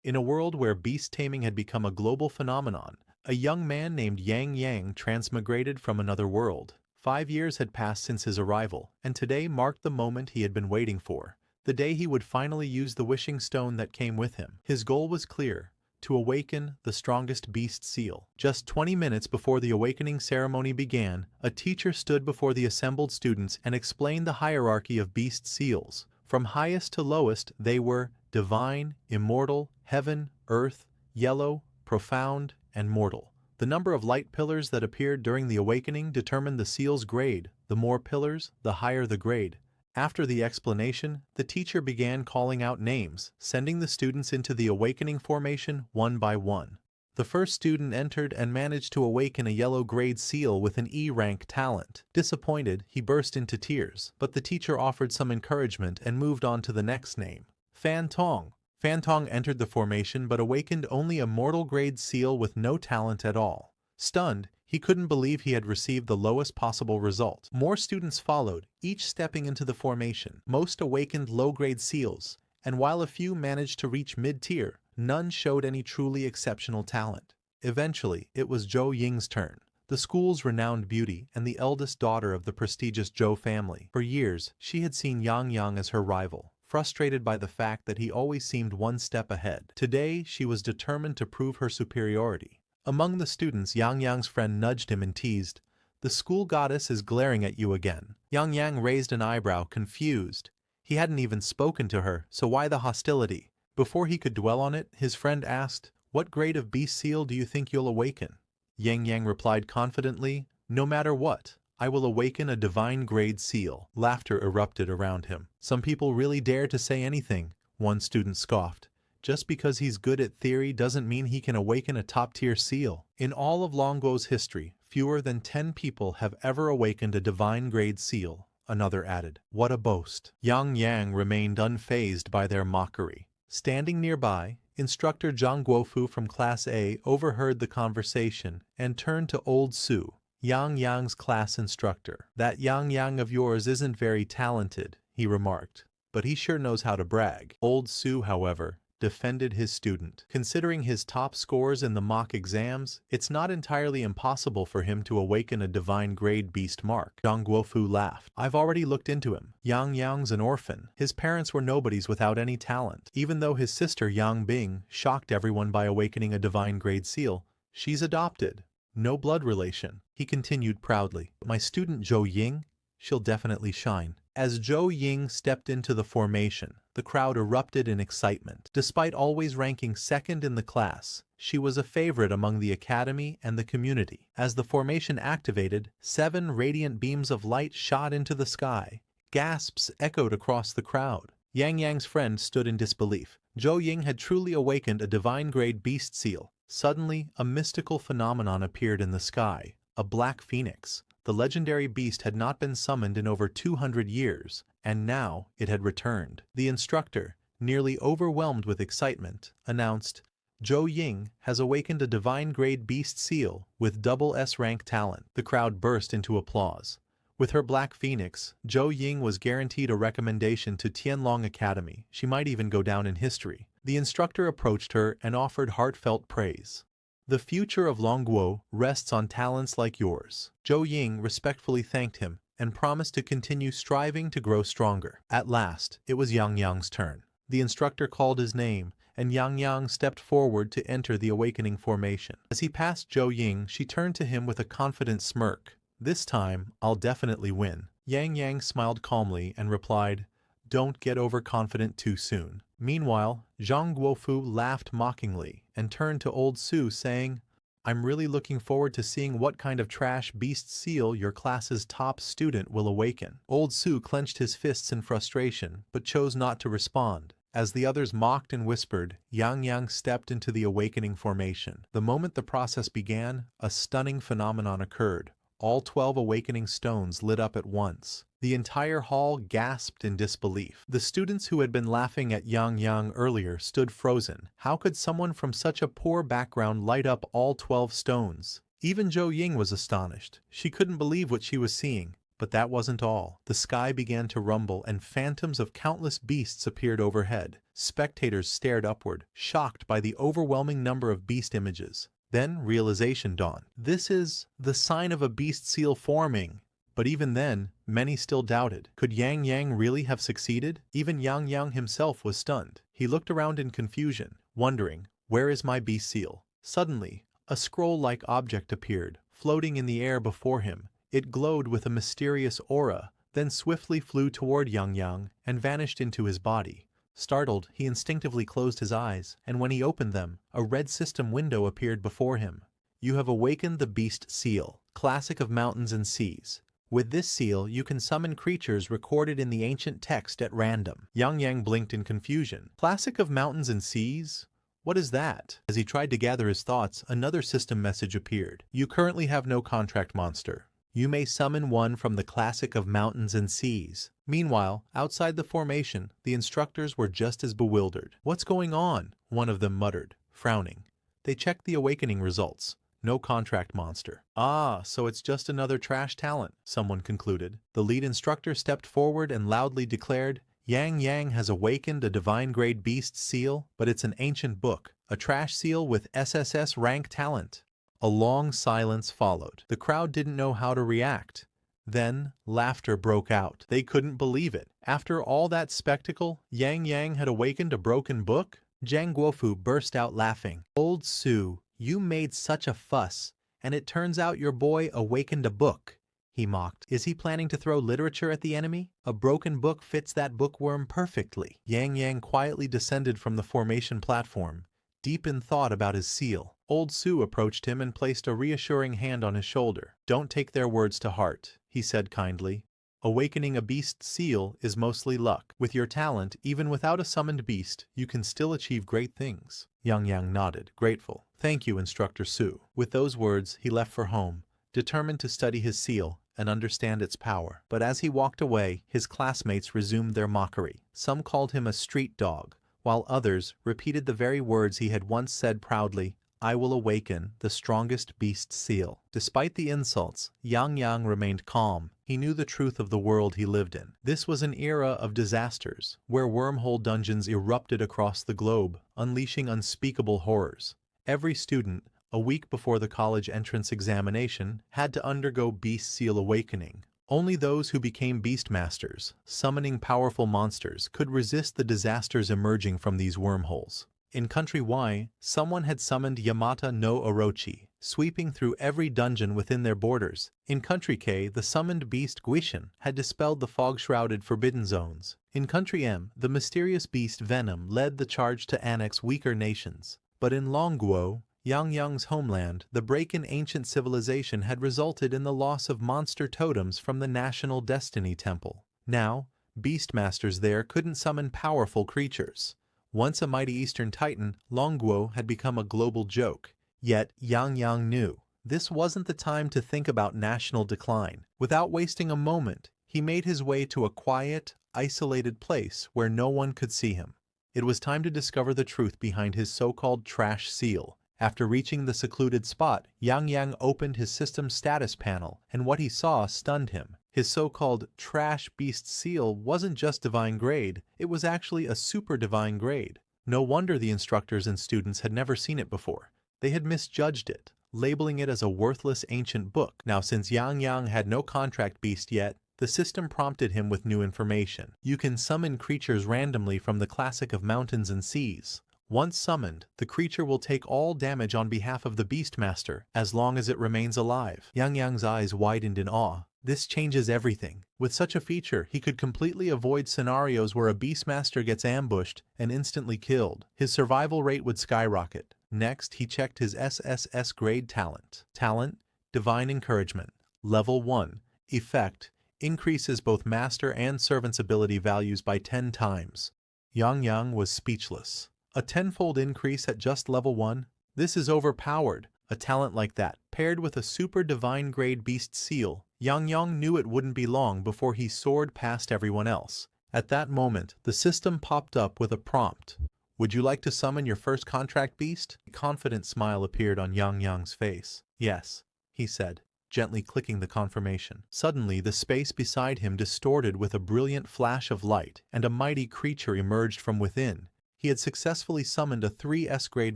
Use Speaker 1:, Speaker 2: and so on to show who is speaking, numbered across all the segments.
Speaker 1: In a world where beast taming had become a global phenomenon, a young man named Yang Yang transmigrated from another world. 5 years had passed since his arrival, and today marked the moment he had been waiting for, the day he would finally use the wishing stone that came with him. His goal was clear: to awaken the strongest beast seal. Just 20 minutes before the awakening ceremony began, a teacher stood before the assembled students and explained the hierarchy of beast seals. From highest to lowest, they were divine, immortal, heaven, earth, yellow, profound, and mortal. The number of light pillars that appeared during the awakening determined the seal's grade. The more pillars, the higher the grade. After the explanation, the teacher began calling out names, sending the students into the awakening formation one by one. The first student entered and managed to awaken a yellow grade seal with an E-rank talent. Disappointed, he burst into tears, but the teacher offered some encouragement and moved on to the next name. Fan Tong. Fan Tong entered the formation but awakened only a mortal grade seal with no talent at all. Stunned, he couldn't believe he had received the lowest possible result. More students followed, each stepping into the formation. Most awakened low-grade seals, and while a few managed to reach mid-tier, none showed any truly exceptional talent. Eventually, it was Zhou Ying's turn, the school's renowned beauty and the eldest daughter of the prestigious Zhou family. For years, she had seen Yang Yang as her rival, frustrated by the fact that he always seemed one step ahead. Today, she was determined to prove her superiority. Among the students, Yang Yang's friend nudged him and teased, "The school goddess is glaring at you again." Yang Yang raised an eyebrow, confused. He hadn't even spoken to her, so why the hostility? Before he could dwell on it, his friend asked, "What grade of beast seal do you think you'll awaken?" Yang Yang replied confidently, "No matter what, I will awaken a divine grade seal." Laughter erupted around him. "Some people really dare to say anything," one student scoffed. "Just because he's good at theory doesn't mean he can awaken a top-tier seal." In all of Longguo's history, fewer than 10 people have ever awakened a divine grade seal, another added. What a boast. Yang Yang remained unfazed by their mockery. Standing nearby, instructor Zhang Guofu from Class A overheard the conversation and turned to Old Su, Yang Yang's class instructor. "That Yang Yang of yours isn't very talented," he remarked, "but he sure knows how to brag." Old Su, however, defended his student. Considering his top scores in the mock exams, it's not entirely impossible for him to awaken a divine grade beast mark. Zhang Guofu laughed. "I've already looked into him. Yang Yang's an orphan. His parents were nobodies without any talent. Even though his sister Yang Bing shocked everyone by awakening a divine grade seal, she's adopted. No blood relation." He continued proudly, "My student Zhou Ying, she'll definitely shine." As Zhou Ying stepped into the formation, the crowd erupted in excitement. Despite always ranking second in the class, she was a favorite among the academy and the community. As the formation activated, 7 radiant beams of light shot into the sky. Gasps echoed across the crowd. Yang Yang's friend stood in disbelief. Zhou Ying had truly awakened a divine-grade beast seal. Suddenly, a mystical phenomenon appeared in the sky, a black phoenix. The legendary beast had not been summoned in over 200 years, and now it had returned. The instructor, nearly overwhelmed with excitement, announced, "Zhou Ying has awakened a divine-grade beast seal with double S-rank talent." The crowd burst into applause. With her black phoenix, Zhou Ying was guaranteed a recommendation to Tianlong Academy. She might even go down in history. The instructor approached her and offered heartfelt praise. "The future of Longguo rests on talents like yours." Zhou Ying respectfully thanked him and promised to continue striving to grow stronger. At last, it was Yang Yang's turn. The instructor called his name, and Yang Yang stepped forward to enter the awakening formation. As he passed Zhou Ying, she turned to him with a confident smirk. "This time, I'll definitely win." Yang Yang smiled calmly and replied, "Don't get overconfident too soon." Meanwhile, Zhang Guofu laughed mockingly and turned to Old Su saying, "I'm really looking forward to seeing what kind of trash beast seal your class's top student will awaken." Old Su clenched his fists in frustration, but chose not to respond. As the others mocked and whispered, Yang Yang stepped into the awakening formation. The moment the process began, a stunning phenomenon occurred. All 12 awakening stones lit up at once. The entire hall gasped in disbelief. The students who had been laughing at Yang Yang earlier stood frozen. How could someone from such a poor background light up all 12 stones? Even Zhou Ying was astonished. She couldn't believe what she was seeing. But that wasn't all. The sky began to rumble and phantoms of countless beasts appeared overhead. Spectators stared upward, shocked by the overwhelming number of beast images. Then realization dawned. This is the sign of a beast seal forming. But even then, many still doubted. Could Yang Yang really have succeeded? Even Yang Yang himself was stunned. He looked around in confusion, wondering, where is my beast seal? Suddenly, a scroll-like object appeared, floating in the air before him. It glowed with a mysterious aura, then swiftly flew toward Yang Yang and vanished into his body. Startled, he instinctively closed his eyes, and when he opened them, a red system window appeared before him. You have awakened the Beast Seal, classic of mountains and seas. With this seal, you can summon creatures recorded in the ancient text at random. Yang Yang blinked in confusion. Classic of mountains and seas? What is that? As he tried to gather his thoughts, another system message appeared. You currently have no contract monster. You may summon one from the classic of mountains and seas. Meanwhile, outside the formation, the instructors were just as bewildered. What's going on? One of them muttered, frowning. They checked the awakening results. No contract monster. Ah, so it's just another trash talent, someone concluded. The lead instructor stepped forward and loudly declared, Yang Yang has awakened a divine-grade beast seal, but it's an ancient book, a trash seal with SSS rank talent. A long silence followed. The crowd didn't know how to react. Then, laughter broke out. They couldn't believe it. After all that spectacle, Yang Yang had awakened a broken book? Zhang Guofu burst out laughing. Old Su, you made such a fuss, and it turns out your boy awakened a book, he mocked. Is he planning to throw literature at the enemy? A broken book fits that bookworm perfectly. Yang Yang quietly descended from the formation platform, deep in thought about his seal. Old Su approached him and placed a reassuring hand on his shoulder. Don't take their words to heart, he said kindly. Awakening a beast seal is mostly luck. With your talent, even without a summoned beast, you can still achieve great things. Yang Yang nodded, grateful. Thank you, Instructor Su. With those words, he left for home, determined to study his seal and understand its power. But as he walked away, his classmates resumed their mockery. Some called him a street dog, while others repeated the very words he had once said proudly, I will awaken the strongest beast seal. Despite the insults, Yang Yang remained calm. He knew the truth of the world he lived in. This was an era of disasters, where wormhole dungeons erupted across the globe, unleashing unspeakable horrors. Every student, a week before the college entrance examination, had to undergo beast seal awakening. Only those who became beastmasters, summoning powerful monsters, could resist the disasters emerging from these wormholes. In Country Y, someone had summoned Yamata no Orochi, sweeping through every dungeon within their borders. In Country K, the summoned beast Guishan had dispelled the fog-shrouded forbidden zones. In Country M, the mysterious beast Venom led the charge to annex weaker nations. But in Longguo, Yang Yang's homeland, the break in ancient civilization had resulted in the loss of monster totems from the National Destiny Temple. Now, beastmasters there couldn't summon powerful creatures. Once a mighty eastern titan, Longguo had become a global joke. Yet, Yang Yang knew this wasn't the time to think about national decline. Without wasting a moment, he made his way to a quiet, isolated place where no one could see him. It was time to discover the truth behind his so-called trash seal. After reaching the secluded spot, Yang Yang opened his system status panel, and what he saw stunned him. His so-called trash beast seal wasn't just divine grade, it was actually a super divine grade. No wonder the instructors and students had never seen it before. They had misjudged it, labeling it as a worthless ancient book. Now, since Yang Yang had no contract beast yet, the system prompted him with new information. You can summon creatures randomly from the classic of mountains and seas. Once summoned, the creature will take all damage on behalf of the Beastmaster, as long as it remains alive. Yang Yang's eyes widened in awe. This changes everything. With such a feature, he could completely avoid scenarios where a Beastmaster gets ambushed and instantly killed. His survival rate would skyrocket. Next, he checked his SSS grade talent. Talent, Divine Encouragement. Level 1. Effect, increases both master and servant's ability values by 10 times. Yang Yang was speechless. A tenfold increase at just level 1? This is overpowered. A talent like that, paired with a super divine grade beast seal, Yang Yang knew it wouldn't be long before he soared past everyone else. At that moment, the system popped up with a prompt. Would you like to summon your first contract beast? A confident smile appeared on Yang Yang's face. Yes, he said. gently clicking the confirmation. Suddenly, the space beside him distorted with a brilliant flash of light, and a mighty creature emerged from within. He had successfully summoned a 3S grade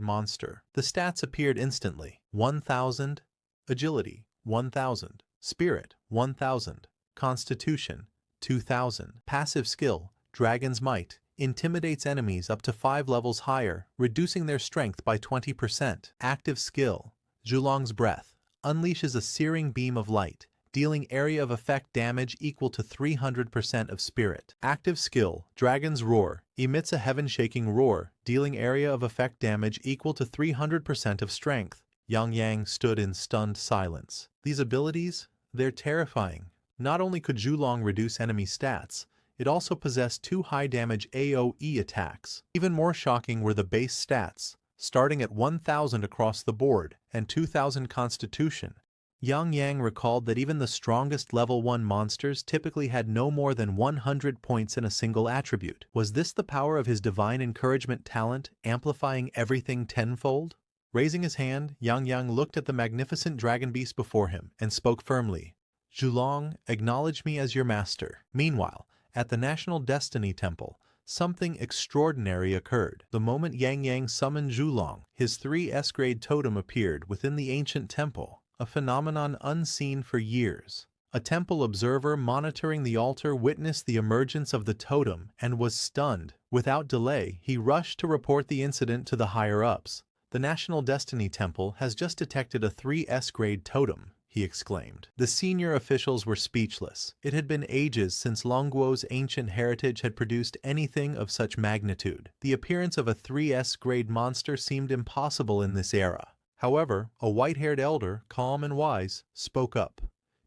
Speaker 1: monster. The stats appeared instantly. 1000, Agility, 1000, Spirit, 1000, Constitution, 2000. Passive skill, Dragon's Might, intimidates enemies up to 5 levels higher, reducing their strength by 20%. Active skill, Zhulong's Breath, unleashes a searing beam of light, dealing area of effect damage equal to 300% of spirit. Active skill, Dragon's Roar, emits a heaven-shaking roar, dealing area of effect damage equal to 300% of strength. Yang stood in stunned silence. These abilities, they're terrifying. Not only could Zhulong reduce enemy stats, it also possessed 2 high-damage AoE attacks. Even more shocking were the base stats, starting at 1000 across the board and 2000 Constitution. Yang recalled that even the strongest level 1 monsters typically had no more than 100 points in a single attribute. Was this the power of his divine encouragement talent, amplifying everything tenfold? Raising his hand, Yang looked at the magnificent dragon beast before him and spoke firmly. Zhulong, acknowledge me as your master. Meanwhile, at the National Destiny Temple, something extraordinary occurred. The moment Yang summoned Zhulong, his 3S grade totem appeared within the ancient temple, a phenomenon unseen for years. A temple observer monitoring the altar witnessed the emergence of the totem and was stunned. Without delay, he rushed to report the incident to the higher-ups. The National Destiny Temple has just detected a 3S grade totem, he exclaimed. The senior officials were speechless. It had been ages since Longguo's ancient heritage had produced anything of such magnitude. The appearance of a 3S grade monster seemed impossible in this era. However, a white-haired elder, calm and wise, spoke up.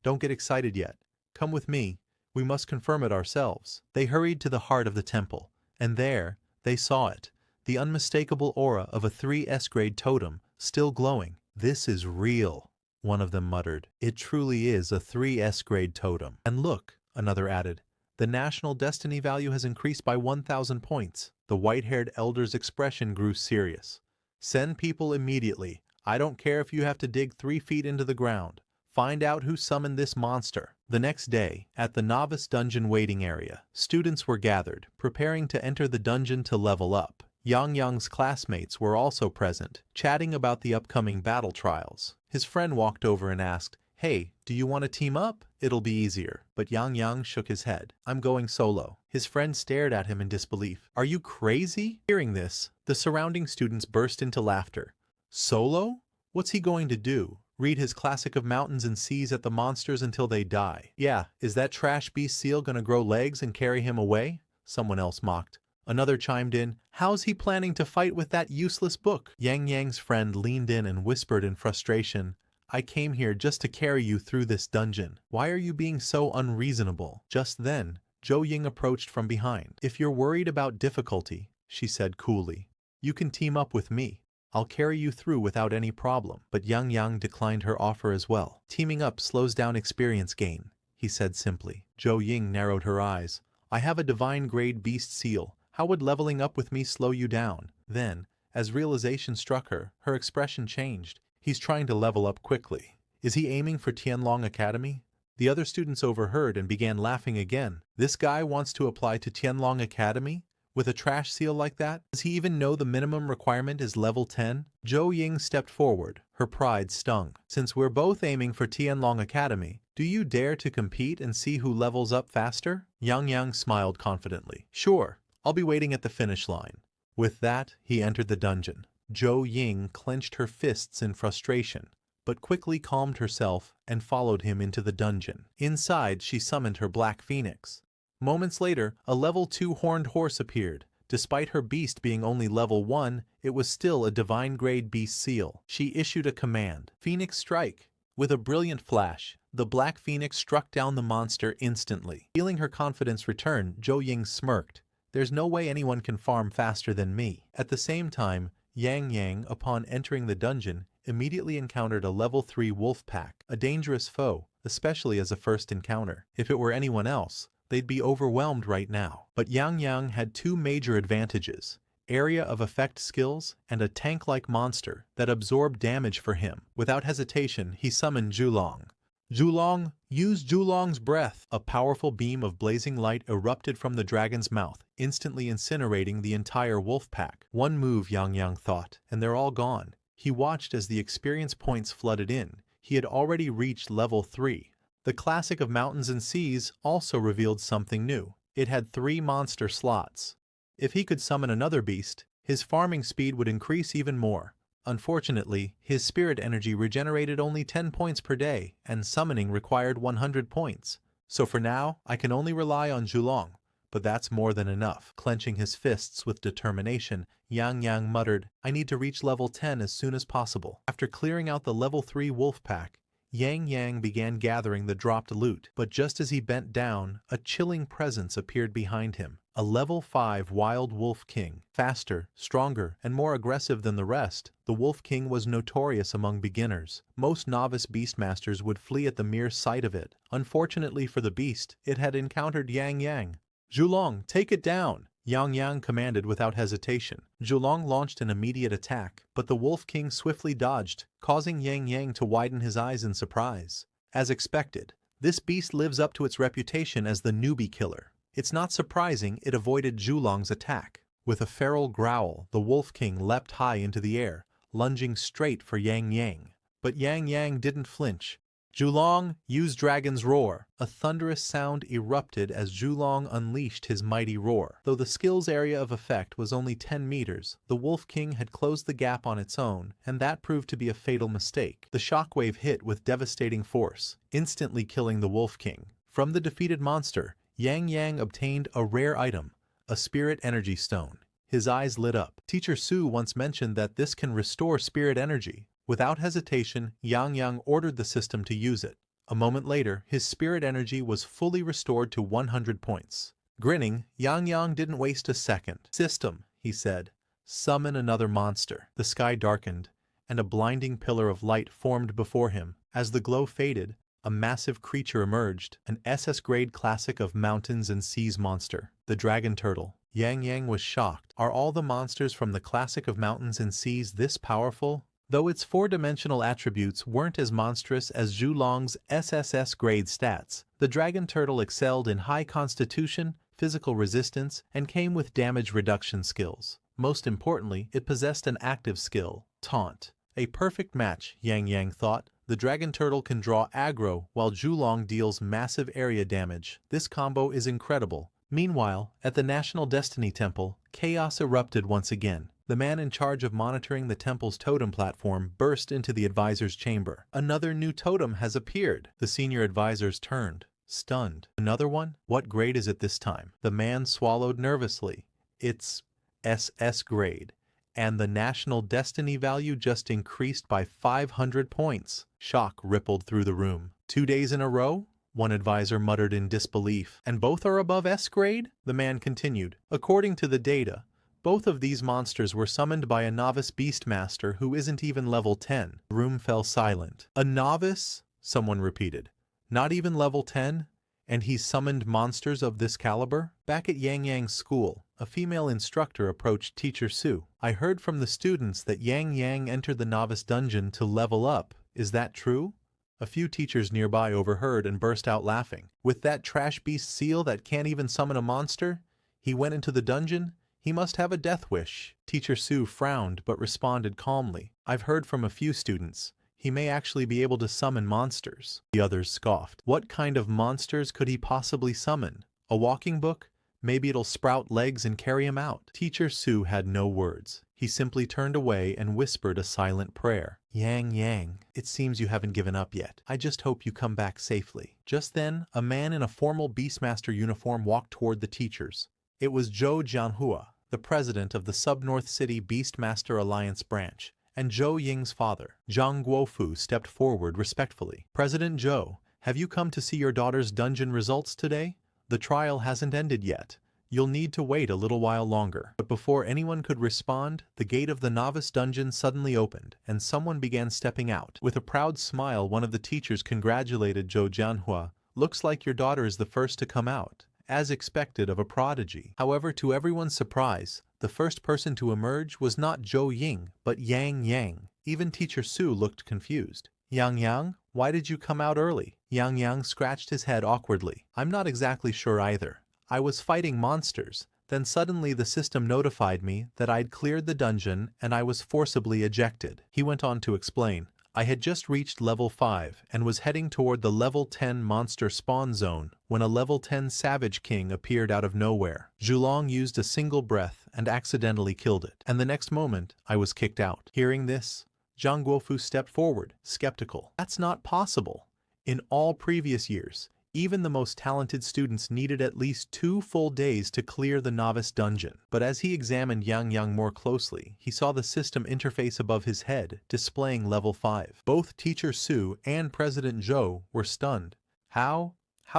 Speaker 1: Don't get excited yet. Come with me. We must confirm it ourselves. They hurried to the heart of the temple, and there, they saw it, the unmistakable aura of a 3S grade totem, still glowing. This is real, one of them muttered. It truly is a 3S grade totem. And look, another added, the national destiny value has increased by 1,000 points. The white-haired elder's expression grew serious. Send people immediately. I don't care if you have to dig 3 feet into the ground. Find out who summoned this monster. The next day, at the novice dungeon waiting area, students were gathered, preparing to enter the dungeon to level up. Yang's classmates were also present, chatting about the upcoming battle trials. His friend walked over and asked, "Hey, do you want to team up? It'll be easier." But Yang shook his head. "I'm going solo." His friend stared at him in disbelief. "Are you crazy?" Hearing this, the surrounding students burst into laughter. Solo? What's he going to do? Read his classic of mountains and seas at the monsters until they die? Yeah, is that trash beast seal gonna grow legs and carry him away? Someone else mocked. Another chimed in, "How's he planning to fight with that useless book?" Yang's friend leaned in and whispered in frustration, "I came here just to carry you through this dungeon. Why are you being so unreasonable?" Just then, Zhou Ying approached from behind. "If you're worried about difficulty," she said coolly, "you can team up with me. I'll carry you through without any problem." But Yang declined her offer as well. "Teaming up slows down experience gain," he said simply. Zhou Ying narrowed her eyes. "I have a divine grade beast seal. How would leveling up with me slow you down?" Then, as realization struck her, her expression changed. "He's trying to level up quickly. Is he aiming for Tianlong Academy?" The other students overheard and began laughing again. This guy wants to apply to Tianlong Academy? With a trash seal like that? Does he even know the minimum requirement is level 10? Zhou Ying stepped forward. Her pride stung. "Since we're both aiming for Tianlong Academy, do you dare to compete and see who levels up faster?" Yang smiled confidently. "Sure, I'll be waiting at the finish line." With that, he entered the dungeon. Zhou Ying clenched her fists in frustration, but quickly calmed herself and followed him into the dungeon. Inside, she summoned her Black Phoenix. Moments later, a level 2 horned horse appeared. Despite her beast being only level 1, it was still a divine grade beast seal. She issued a command, "Phoenix Strike." With a brilliant flash, the Black Phoenix struck down the monster instantly. Feeling her confidence return, Zhou Ying smirked. "There's no way anyone can farm faster than me." At the same time, Yang, upon entering the dungeon, immediately encountered a level 3 wolf pack, a dangerous foe, especially as a first encounter. If it were anyone else, they'd be overwhelmed right now. But Yang had 2 major advantages: area of effect skills and a tank-like monster that absorbed damage for him. Without hesitation, he summoned Zhulong. Zhulong, use Zhulong's breath. A powerful beam of blazing light erupted from the dragon's mouth, instantly incinerating the entire wolf pack. One move, Yang Yang thought, and they're all gone. He watched as the experience points flooded in. He had already reached level 3. The classic of mountains and seas also revealed something new. It had 3 monster slots. If he could summon another beast, his farming speed would increase even more. Unfortunately, his spirit energy regenerated only 10 points per day, and summoning required 100 points. So for now, I can only rely on Zhulong, but that's more than enough. Clenching his fists with determination, Yang Yang muttered, I need to reach level 10 as soon as possible. After clearing out the level 3 wolf pack, Yang Yang began gathering the dropped loot, but just as he bent down, a chilling presence appeared behind him. A level 5 wild wolf king. Faster, stronger, and more aggressive than the rest, the wolf king was notorious among beginners. Most novice beastmasters would flee at the mere sight of it. Unfortunately for the beast, it had encountered Yang Yang. Zhulong, take it down! Yang Yang commanded without hesitation. Zhulong launched an immediate attack, but the wolf king swiftly dodged, causing Yang Yang to widen his eyes in surprise. As expected, this beast lives up to its reputation as the newbie killer. It's not surprising it avoided Zhulong's attack. With a feral growl, the Wolf King leapt high into the air, lunging straight for Yang Yang. But Yang Yang didn't flinch. Zhulong, use Dragon's Roar! A thunderous sound erupted as Zhulong unleashed his mighty roar. Though the skill's area of effect was only 10 meters, the Wolf King had closed the gap on its own, and that proved to be a fatal mistake. The shockwave hit with devastating force, instantly killing the Wolf King. From the defeated monster, Yang Yang obtained a rare item, a spirit energy stone. His eyes lit up. Teacher Su once mentioned that this can restore spirit energy. Without hesitation, Yang Yang ordered the system to use it. A moment later, his spirit energy was fully restored to 100 points. Grinning, Yang Yang didn't waste a second. System, he said. Summon another monster. The sky darkened, and a blinding pillar of light formed before him. As the glow faded, a massive creature emerged, an SS-grade classic of mountains and seas monster, the dragon turtle. Yang Yang was shocked. Are all the monsters from the classic of mountains and seas this powerful? Though its 4-dimensional attributes weren't as monstrous as Zhulong's SSS-grade stats, the dragon turtle excelled in high constitution, physical resistance, and came with damage reduction skills. Most importantly, it possessed an active skill, Taunt. A perfect match, Yang Yang thought. The dragon turtle can draw aggro while Zhulong deals massive area damage. This combo is incredible. Meanwhile, at the National Destiny Temple, chaos erupted once again. The man in charge of monitoring the temple's totem platform burst into the advisor's chamber. Another new totem has appeared. The senior advisors turned, stunned. Another one? What grade is it this time? The man swallowed nervously. It's SS grade. And the national destiny value just increased by 500 points. Shock rippled through the room. 2 days in a row? One advisor muttered in disbelief. And both are above S grade? The man continued. According to the data, both of these monsters were summoned by a novice beastmaster who isn't even level 10. The room fell silent. A novice? Someone repeated. Not even level 10? And he summoned monsters of this caliber? Back at Yang Yang's school, a female instructor approached Teacher Su. I heard from the students that Yang Yang entered the novice dungeon to level up. Is that true? A few teachers nearby overheard and burst out laughing. With that trash beast seal that can't even summon a monster? He went into the dungeon? He must have a death wish. Teacher Su frowned but responded calmly. I've heard from a few students. He may actually be able to summon monsters. The others scoffed. What kind of monsters could he possibly summon? A walking book? Maybe it'll sprout legs and carry him out. Teacher Su had no words. He simply turned away and whispered a silent prayer. Yang Yang, it seems you haven't given up yet. I just hope you come back safely. Just then, a man in a formal Beastmaster uniform walked toward the teachers. It was Zhou Jianhua, the president of the Sub-North City Beastmaster Alliance branch, and Zhou Ying's father. Zhang Guofu stepped forward respectfully. President Zhou, have you come to see your daughter's dungeon results today? The trial hasn't ended yet. You'll need to wait a little while longer. But before anyone could respond, the gate of the novice dungeon suddenly opened, and someone began stepping out. With a proud smile, one of the teachers congratulated Zhou Jianhua. Looks like your daughter is the first to come out, as expected of a prodigy. However, to everyone's surprise, the first person to emerge was not Zhou Ying, but Yang Yang. Even Teacher Su looked confused. Yang Yang, why did you come out early? Yang Yang scratched his head awkwardly. I'm not exactly sure either. I was fighting monsters. Then suddenly the system notified me that I'd cleared the dungeon and I was forcibly ejected. He went on to explain. I had just reached level 5 and was heading toward the level 10 monster spawn zone when a level 10 Savage King appeared out of nowhere. Zhulong used a single breath and accidentally killed it, and the next moment I was kicked out. Hearing this, Zhang Guofu stepped forward, skeptical. That's not possible. In all previous years, even the most talented students needed at least 2 full days to clear the novice dungeon. But as he examined Yang Yang more closely, he saw the system interface above his head, displaying level 5. Both Teacher Su and President Zhou were stunned. How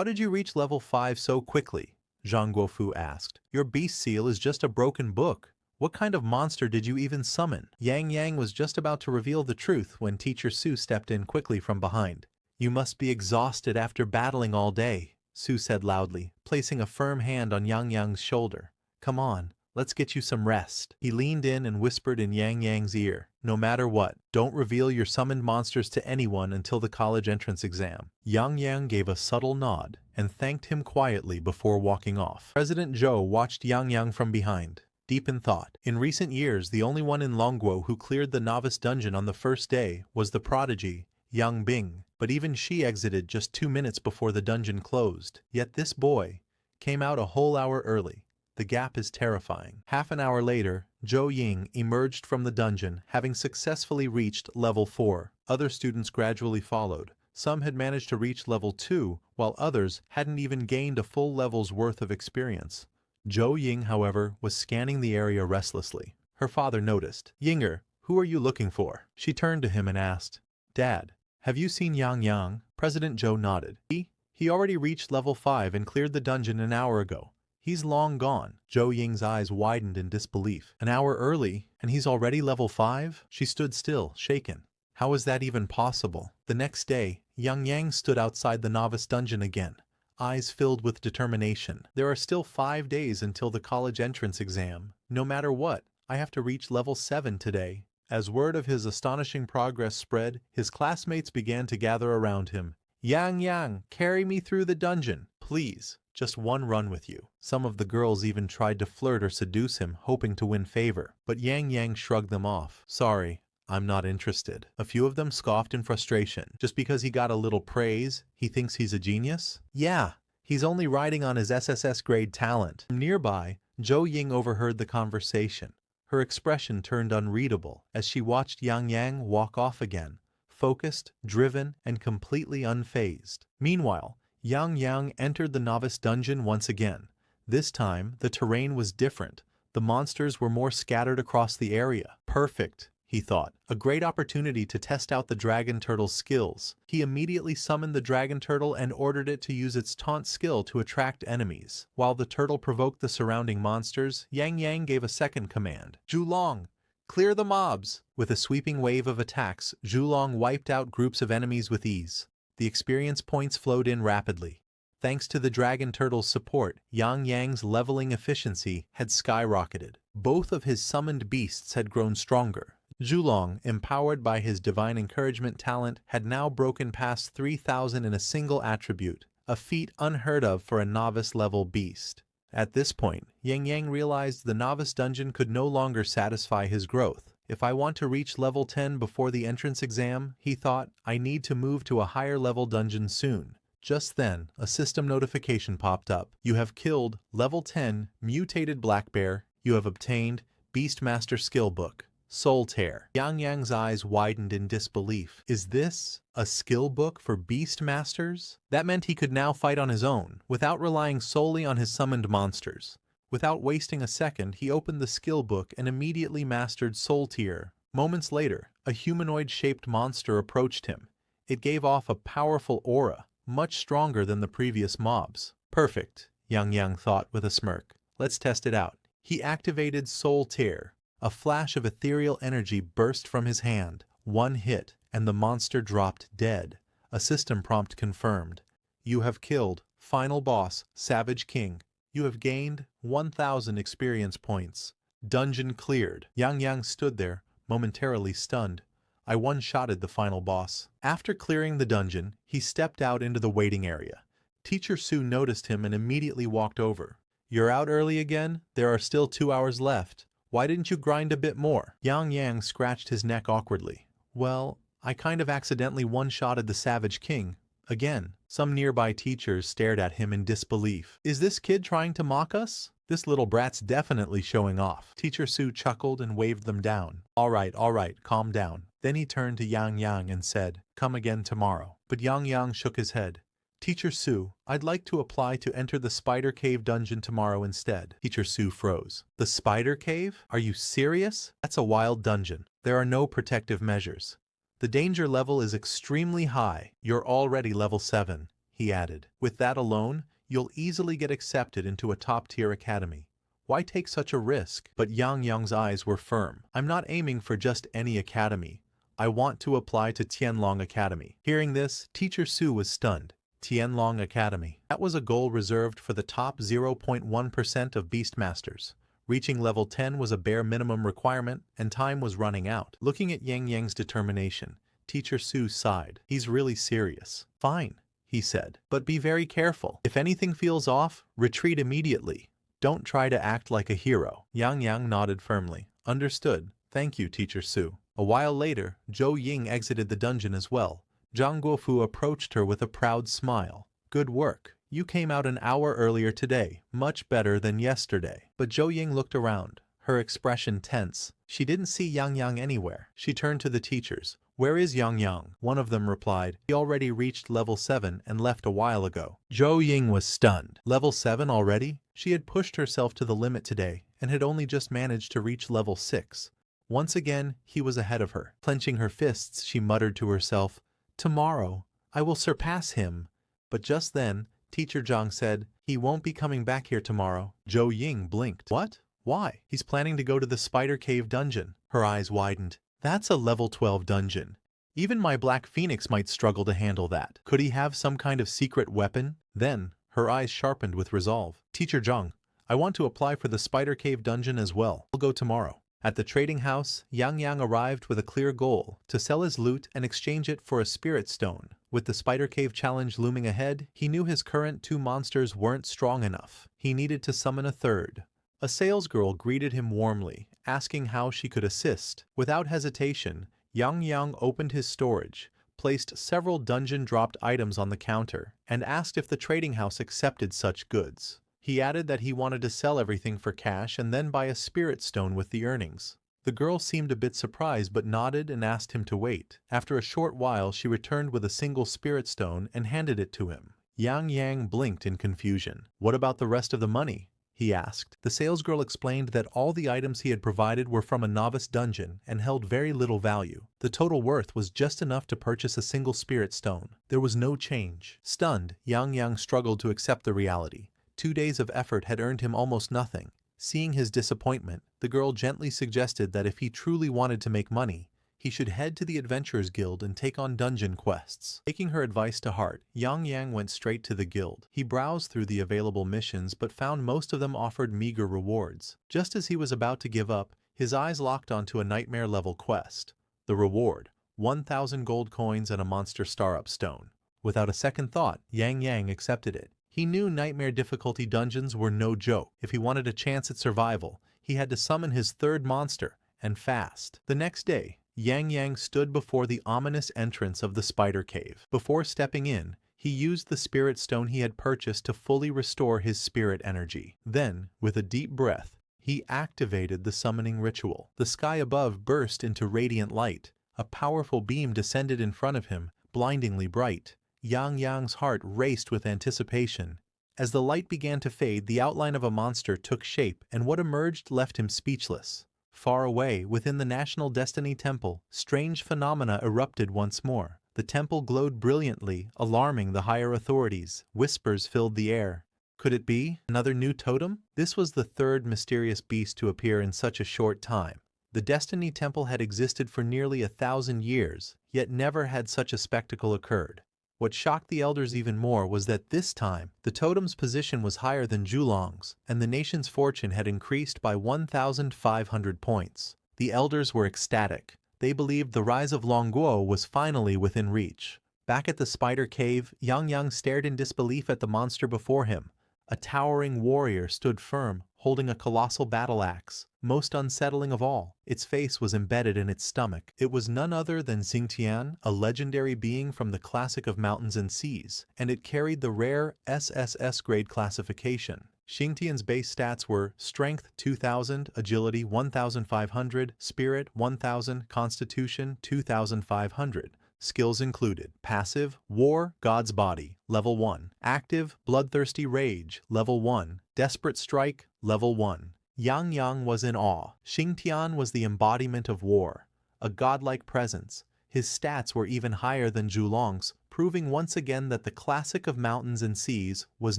Speaker 1: did you reach level 5 so quickly? Zhang Guofu asked. Your beast seal is just a broken book. What kind of monster did you even summon? Yang Yang was just about to reveal the truth when Teacher Su stepped in quickly from behind. You must be exhausted after battling all day, Su said loudly, placing a firm hand on Yang Yang's shoulder. Come on, let's get you some rest. He leaned in and whispered in Yang Yang's ear. No matter what, don't reveal your summoned monsters to anyone until the college entrance exam. Yang Yang gave a subtle nod and thanked him quietly before walking off. President Zhou watched Yang Yang from behind, deep in thought. In recent years, the only one in Longguo who cleared the novice dungeon on the first day was the prodigy, Yang Bing, but even she exited just 2 minutes before the dungeon closed. Yet this boy came out a whole hour early. The gap is terrifying. Half an hour later, Zhou Ying emerged from the dungeon, having successfully reached level 4. Other students gradually followed. Some had managed to reach level 2, while others hadn't even gained a full level's worth of experience. Zhou Ying, however, was scanning the area restlessly. Her father noticed. Yinger, who are you looking for? She turned to him and asked, Dad, have you seen Yang Yang? President Zhou nodded. He already reached level 5 and cleared the dungeon an hour ago. He's long gone. Zhou Ying's eyes widened in disbelief. An hour early, and he's already level 5? She stood still, shaken. How is that even possible? The next day, Yang Yang stood outside the novice dungeon again, eyes filled with determination. There are still 5 days until the college entrance exam. No matter what, I have to reach level 7 today. As word of his astonishing progress spread, his classmates began to gather around him. Yang Yang, carry me through the dungeon, please. Just one run with you. Some of the girls even tried to flirt or seduce him, hoping to win favor. But Yang Yang shrugged them off. Sorry, I'm not interested. A few of them scoffed in frustration. Just because he got a little praise, he thinks he's a genius? Yeah, he's only riding on his SSS grade talent. Nearby, Zhou Ying overheard the conversation. Her expression turned unreadable as she watched Yang Yang walk off again, focused, driven, and completely unfazed. Meanwhile, Yang Yang entered the novice dungeon once again. This time, the terrain was different. The monsters were more scattered across the area. Perfect, he thought. A great opportunity to test out the dragon turtle's skills. He immediately summoned the dragon turtle and ordered it to use its taunt skill to attract enemies. While the turtle provoked the surrounding monsters, Yang Yang gave a second command. Zhulong, clear the mobs! With a sweeping wave of attacks, Zhulong wiped out groups of enemies with ease. The experience points flowed in rapidly. Thanks to the dragon turtle's support, Yang Yang's leveling efficiency had skyrocketed. Both of his summoned beasts had grown stronger. Zhulong, empowered by his divine encouragement talent, had now broken past 3,000 in a single attribute, a feat unheard of for a novice-level beast. At this point, Yang Yang realized the novice dungeon could no longer satisfy his growth. If I want to reach level 10 before the entrance exam, he thought, I need to move to a higher-level dungeon soon. Just then, a system notification popped up. You have killed level 10 mutated black bear. You have obtained Beastmaster skill book. Soul Tear. Yang Yang's eyes widened in disbelief. Is this a skill book for Beastmasters? That meant he could now fight on his own, without relying solely on his summoned monsters. Without wasting a second, he opened the skill book and immediately mastered Soul Tear. Moments later, a humanoid-shaped monster approached him. It gave off a powerful aura, much stronger than the previous mobs. Perfect, Yang Yang thought with a smirk. Let's test it out. He activated Soul Tear. A flash of ethereal energy burst from his hand. One hit, and the monster dropped dead. A system prompt confirmed. You have killed final boss, Savage King. You have gained 1,000 experience points. Dungeon cleared. Yang Yang stood there, momentarily stunned. I one-shotted the final boss. After clearing the dungeon, he stepped out into the waiting area. Teacher Su noticed him and immediately walked over. You're out early again? There are still 2 hours left. Why didn't you grind a bit more? Yang Yang scratched his neck awkwardly. Well, I kind of accidentally one-shotted the Savage King. Again. Some nearby teachers stared at him in disbelief. Is this kid trying to mock us? This little brat's definitely showing off. Teacher Su chuckled and waved them down. All right, calm down. Then he turned to Yang Yang and said, come again tomorrow. But Yang Yang shook his head. Teacher Su, I'd like to apply to enter the Spider Cave dungeon tomorrow instead. Teacher Su froze. The Spider Cave? Are you serious? That's a wild dungeon. There are no protective measures. The danger level is extremely high. You're already level 7, he added. With that alone, you'll easily get accepted into a top-tier academy. Why take such a risk? But Yang Yang's eyes were firm. I'm not aiming for just any academy. I want to apply to Tianlong Academy. Hearing this, Teacher Su was stunned. Tianlong Academy. That was a goal reserved for the top 0.1% of Beastmasters. Reaching level 10 was a bare minimum requirement, and time was running out. Looking at Yang Yang's determination, Teacher Su sighed. He's really serious. Fine, he said. But be very careful. If anything feels off, retreat immediately. Don't try to act like a hero. Yang Yang nodded firmly. Understood. Thank you, Teacher Su. A while later, Zhou Ying exited the dungeon as well. Zhang Guofu approached her with a proud smile. Good work. You came out an hour earlier today, much better than yesterday. But Zhou Ying looked around, her expression tense. She didn't see Yang Yang anywhere. She turned to the teachers. Where is Yang Yang? One of them replied, he already reached level 7 and left a while ago. Zhou Ying was stunned. Level 7 already? She had pushed herself to the limit today and had only just managed to reach level 6. Once again, he was ahead of her. Clenching her fists, she muttered to herself, tomorrow, I will surpass him. But just then, Teacher Zhang said, he won't be coming back here tomorrow. Zhou Ying blinked. What? Why? He's planning to go to the Spider Cave dungeon. Her eyes widened. That's a level 12 dungeon. Even my Black Phoenix might struggle to handle that. Could he have some kind of secret weapon? Then, her eyes sharpened with resolve. Teacher Zhang, I want to apply for the Spider Cave dungeon as well. I'll go tomorrow. At the trading house, Yang Yang arrived with a clear goal, to sell his loot and exchange it for a spirit stone. With the Spider Cave challenge looming ahead, he knew his current 2 monsters weren't strong enough. He needed to summon a third. A salesgirl greeted him warmly, asking how she could assist. Without hesitation, Yang Yang opened his storage, placed several dungeon-dropped items on the counter, and asked if the trading house accepted such goods. He added that he wanted to sell everything for cash and then buy a spirit stone with the earnings. The girl seemed a bit surprised but nodded and asked him to wait. After a short while, she returned with a single spirit stone and handed it to him. Yang Yang blinked in confusion. What about the rest of the money? He asked. The salesgirl explained that all the items he had provided were from a novice dungeon and held very little value. The total worth was just enough to purchase a single spirit stone. There was no change. Stunned, Yang Yang struggled to accept the reality. 2 days of effort had earned him almost nothing. Seeing his disappointment, the girl gently suggested that if he truly wanted to make money, he should head to the Adventurers Guild and take on dungeon quests. Taking her advice to heart, Yang Yang went straight to the guild. He browsed through the available missions but found most of them offered meager rewards. Just as he was about to give up, his eyes locked onto a nightmare-level quest. The reward, 1,000 gold coins and a monster star-up stone. Without a second thought, Yang Yang accepted it. He knew nightmare difficulty dungeons were no joke. If he wanted a chance at survival, he had to summon his third monster, and fast. The next day, Yang Yang stood before the ominous entrance of the Spider Cave. Before stepping in, he used the spirit stone he had purchased to fully restore his spirit energy. Then, with a deep breath, he activated the summoning ritual. The sky above burst into radiant light. A powerful beam descended in front of him, blindingly bright. Yang Yang's heart raced with anticipation. As the light began to fade, the outline of a monster took shape, and what emerged left him speechless. Far away, within the National Destiny Temple, strange phenomena erupted once more. The temple glowed brilliantly, alarming the higher authorities. Whispers filled the air. Could it be another new totem? This was the third mysterious beast to appear in such a short time. The Destiny Temple had existed for nearly 1,000 years, yet never had such a spectacle occurred. What shocked the elders even more was that this time, the totem's position was higher than Julong's, and the nation's fortune had increased by 1,500 points. The elders were ecstatic. They believed the rise of Longguo was finally within reach. Back at the spider cave, Yang Yang stared in disbelief at the monster before him. A towering warrior stood firm, holding a colossal battle axe. Most unsettling of all, its face was embedded in its stomach. It was none other than Xingtian, a legendary being from the classic of mountains and seas, and it carried the rare SSS grade classification. Xingtian's base stats were Strength 2000, Agility 1500, Spirit 1000, Constitution 2500. Skills included Passive, War, God's Body, Level 1. Active, Bloodthirsty Rage, Level 1. Desperate Strike, Level 1. Yang Yang was in awe. Xingtian was the embodiment of war, a godlike presence. His stats were even higher than Zhulong's, proving once again that the classic of mountains and seas was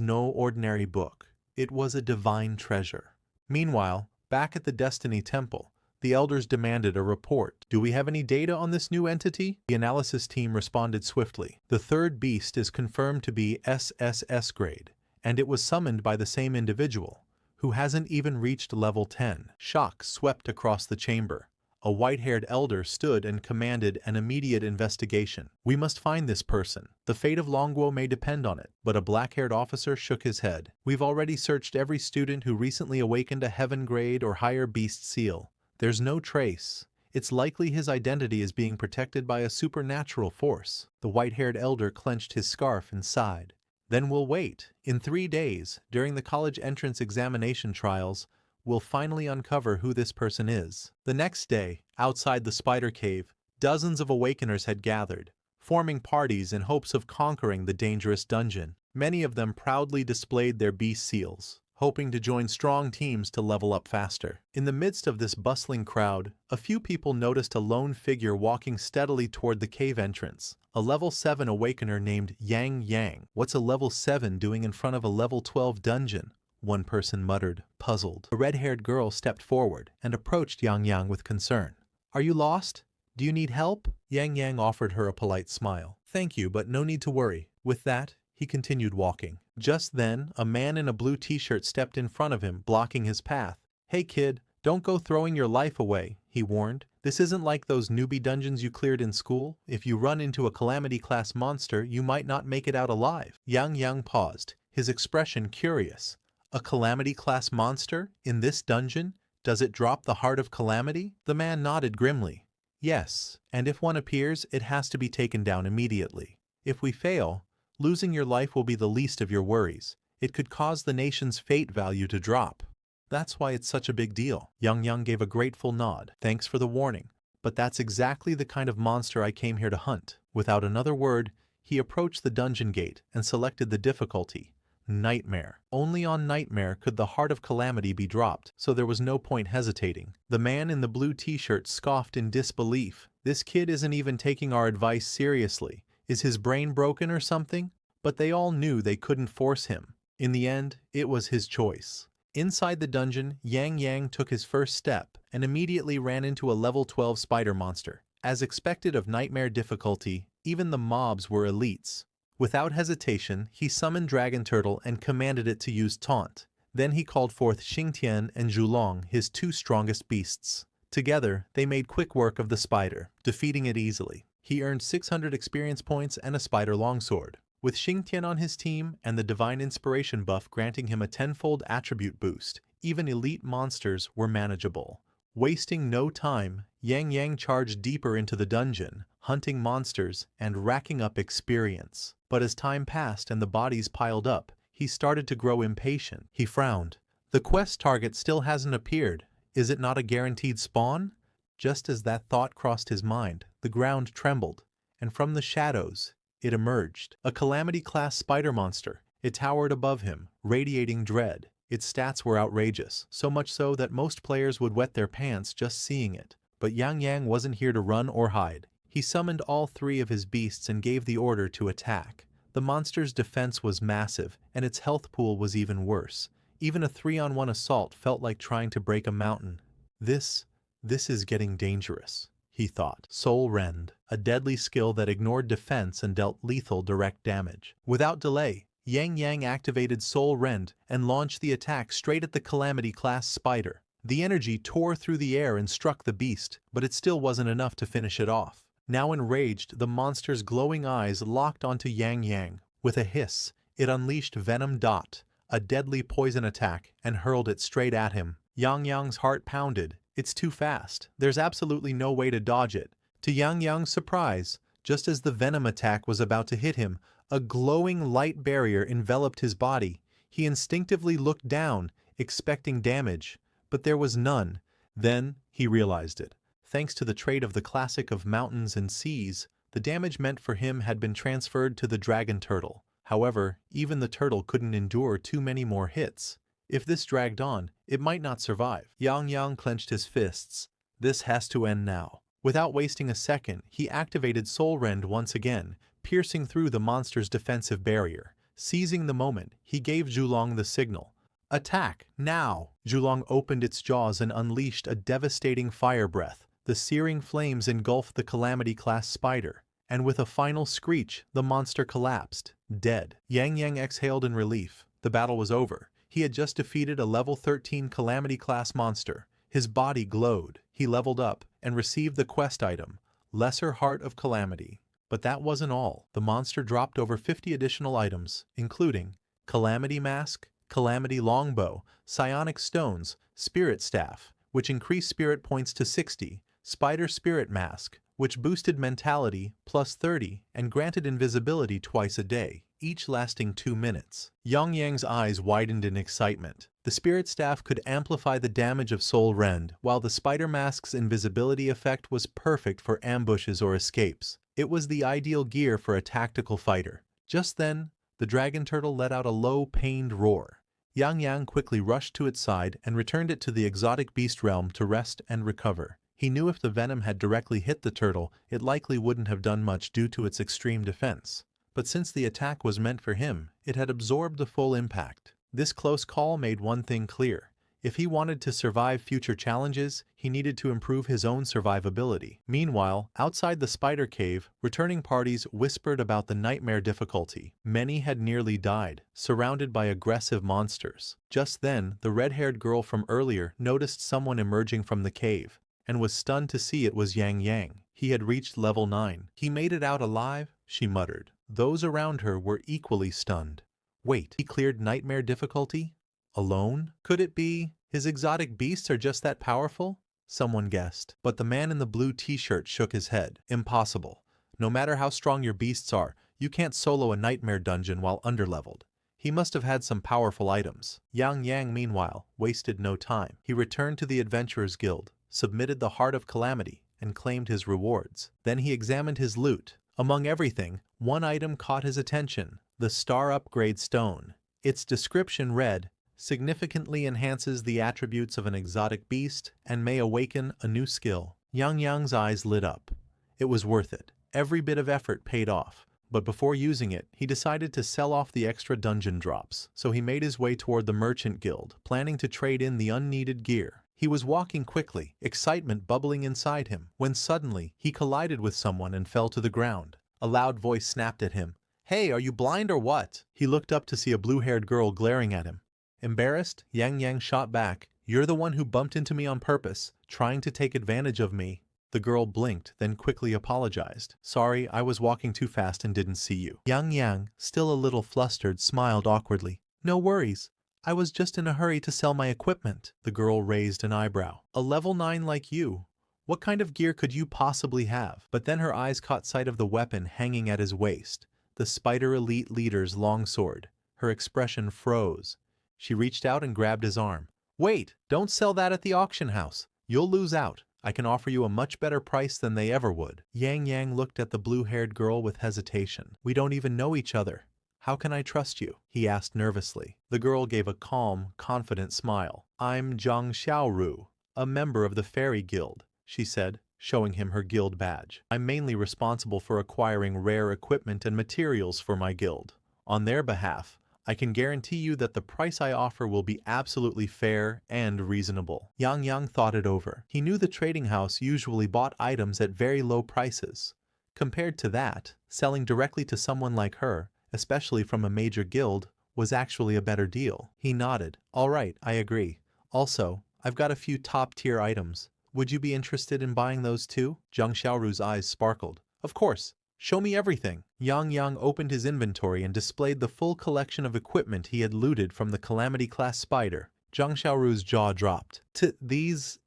Speaker 1: no ordinary book. It was a divine treasure. Meanwhile, back at the Destiny Temple, the elders demanded a report. Do we have any data on this new entity? The analysis team responded swiftly. The third beast is confirmed to be SSS grade, and it was summoned by the same individual, who hasn't even reached level 10. Shock swept across the chamber. A white-haired elder stood and commanded an immediate investigation. We must find this person. The fate of Longguo may depend on it. But a black-haired officer shook his head. We've already searched every student who recently awakened a heaven grade or higher beast seal. There's no trace. It's likely his identity is being protected by a supernatural force. The white-haired elder clenched his scarf and sighed. Then we'll wait. In 3 days, during the college entrance examination trials, we'll finally uncover who this person is. The next day, outside the spider cave, dozens of awakeners had gathered, forming parties in hopes of conquering the dangerous dungeon. Many of them proudly displayed their beast seals, hoping to join strong teams to level up faster. In the midst of this bustling crowd, a few people noticed a lone figure walking steadily toward the cave entrance. A level 7 awakener named Yang Yang. What's a level 7 doing in front of a level 12 dungeon? One person muttered, puzzled. A red-haired girl stepped forward and approached Yang Yang with concern. Are you lost? Do you need help? Yang Yang offered her a polite smile. Thank you, but no need to worry. With that, he continued walking. Just then, a man in a blue t-shirt stepped in front of him, blocking his path. Hey kid, don't go throwing your life away, he warned. This isn't like those newbie dungeons you cleared in school. If you run into a calamity-class monster, you might not make it out alive. Yang Yang paused, his expression curious. A calamity-class monster? In this dungeon? Does it drop the heart of calamity? The man nodded grimly. Yes, and if one appears, it has to be taken down immediately. If we fail, losing your life will be the least of your worries. It could cause the nation's fate value to drop. That's why it's such a big deal. Yang Yang gave a grateful nod. Thanks for the warning. But that's exactly the kind of monster I came here to hunt. Without another word, he approached the dungeon gate and selected the difficulty. Nightmare. Only on Nightmare could the heart of calamity be dropped, so there was no point hesitating. The man in the blue t-shirt scoffed in disbelief. This kid isn't even taking our advice seriously. Is his brain broken or something? But they all knew they couldn't force him. In the end, it was his choice. Inside the dungeon, Yang Yang took his first step and immediately ran into a level 12 spider monster. As expected of Nightmare difficulty, even the mobs were elites. Without hesitation, he summoned Dragon Turtle and commanded it to use Taunt. Then he called forth Xingtian and Zhulong, his 2 strongest beasts. Together, they made quick work of the spider, defeating it easily. He earned 600 experience points and a spider longsword. With Xingtian on his team and the Divine Inspiration buff granting him a 10-fold attribute boost, even elite monsters were manageable. Wasting no time, Yang Yang charged deeper into the dungeon, hunting monsters and racking up experience. But as time passed and the bodies piled up, he started to grow impatient. He frowned. The quest target still hasn't appeared. Is it not a guaranteed spawn? Just as that thought crossed his mind, the ground trembled, and from the shadows, it emerged. A calamity-class spider monster. It towered above him, radiating dread. Its stats were outrageous, so much so that most players would wet their pants just seeing it. But Yang Yang wasn't here to run or hide. He summoned all 3 of his beasts and gave the order to attack. The monster's defense was massive, and its health pool was even worse. Even a 3-on-1 assault felt like trying to break a mountain. This is getting dangerous, he thought. Soul Rend, a deadly skill that ignored defense and dealt lethal direct damage. Without delay, Yang Yang activated Soul Rend and launched the attack straight at the Calamity-class spider. The energy tore through the air and struck the beast, but it still wasn't enough to finish it off. Now enraged, the monster's glowing eyes locked onto Yang Yang. With a hiss, it unleashed Venom Dot, a deadly poison attack, and hurled it straight at him. Yang Yang's heart pounded. It's too fast. There's absolutely no way to dodge it. To Yang Yang's surprise, just as the venom attack was about to hit him, a glowing light barrier enveloped his body. He instinctively looked down, expecting damage, but there was none. Then he realized it. Thanks to the trait of the classic of mountains and seas, the damage meant for him had been transferred to the dragon turtle. However, even the turtle couldn't endure too many more hits. If this dragged on, it might not survive. Yang Yang clenched his fists. This has to end now. Without wasting a second, he activated Soul Rend once again, piercing through the monster's defensive barrier. Seizing the moment, he gave Zhulong the signal. Attack, now! Zhulong opened its jaws and unleashed a devastating fire breath. The searing flames engulfed the Calamity-class spider, and with a final screech, the monster collapsed, dead. Yang Yang exhaled in relief. The battle was over. He had just defeated a level 13 Calamity-class monster. His body glowed. He leveled up and received the quest item, Lesser Heart of Calamity. But that wasn't all. The monster dropped over 50 additional items, including Calamity Mask, Calamity Longbow, Psionic Stones, Spirit Staff, which increased spirit points to 60, Spider Spirit Mask, which boosted mentality plus 30 and granted invisibility twice a day, each lasting 2 minutes. Yang Yang's eyes widened in excitement. The Spirit Staff could amplify the damage of Soul Rend, while the Spider Mask's invisibility effect was perfect for ambushes or escapes. It was the ideal gear for a tactical fighter. Just then, the dragon turtle let out a low, pained roar. Yang Yang quickly rushed to its side and returned it to the exotic beast realm to rest and recover. He knew if the venom had directly hit the turtle, it likely wouldn't have done much due to its extreme defense. But since the attack was meant for him, it had absorbed the full impact. This close call made one thing clear. If he wanted to survive future challenges, he needed to improve his own survivability. Meanwhile, outside the spider cave, returning parties whispered about the nightmare difficulty. Many had nearly died, surrounded by aggressive monsters. Just then, the red-haired girl from earlier noticed someone emerging from the cave, and was stunned to see it was Yang Yang. He had reached level 9. He made it out alive, she muttered. Those around her were equally stunned. Wait, he cleared nightmare difficulty? Alone? Could it be his exotic beasts are just that powerful? Someone guessed. But the man in the blue t-shirt shook his head. Impossible. No matter how strong your beasts are, you can't solo a nightmare dungeon while underleveled. He must have had some powerful items. Yang Yang, meanwhile, wasted no time. He returned to the Adventurers Guild, submitted the Heart of Calamity, and claimed his rewards. Then he examined his loot. Among everything, one item caught his attention, the Star Upgrade Stone. Its description read, significantly enhances the attributes of an exotic beast and may awaken a new skill. Yang Yang's eyes lit up. It was worth it. Every bit of effort paid off. But before using it, he decided to sell off the extra dungeon drops. So he made his way toward the Merchant Guild, planning to trade in the unneeded gear. He was walking quickly, excitement bubbling inside him, when suddenly he collided with someone and fell to the ground. A loud voice snapped at him. Hey, are you blind or what? He looked up to see a blue-haired girl glaring at him. Embarrassed, Yang Yang shot back. You're the one who bumped into me on purpose, trying to take advantage of me. The girl blinked, then quickly apologized. Sorry, I was walking too fast and didn't see you. Yang Yang, still a little flustered, smiled awkwardly. No worries. I was just in a hurry to sell my equipment. The girl raised an eyebrow. A level 9 like you. What kind of gear could you possibly have? But then her eyes caught sight of the weapon hanging at his waist. The Spider Elite Leader's longsword. Her expression froze. She reached out and grabbed his arm. Wait, don't sell that at the auction house. You'll lose out. I can offer you a much better price than they ever would. Yang Yang looked at the blue-haired girl with hesitation. We don't even know each other. How can I trust you? He asked nervously. The girl gave a calm, confident smile. I'm Zhang Xiaoru, a member of the Fairy Guild, she said, showing him her guild badge. I'm mainly responsible for acquiring rare equipment and materials for my guild. On their behalf, I can guarantee you that the price I offer will be absolutely fair and reasonable. Yang Yang thought it over. He knew the trading house usually bought items at very low prices. Compared to that, selling directly to someone like her, especially from a major guild, was actually a better deal. He nodded. All right, I agree. Also, I've got a few top-tier items. Would you be interested in buying those too? Zhang Xiaoru's eyes sparkled. Of course. Show me everything. Yang Yang opened his inventory and displayed the full collection of equipment he had looted from the Calamity-class spider. Zhang Xiaoru's jaw dropped. These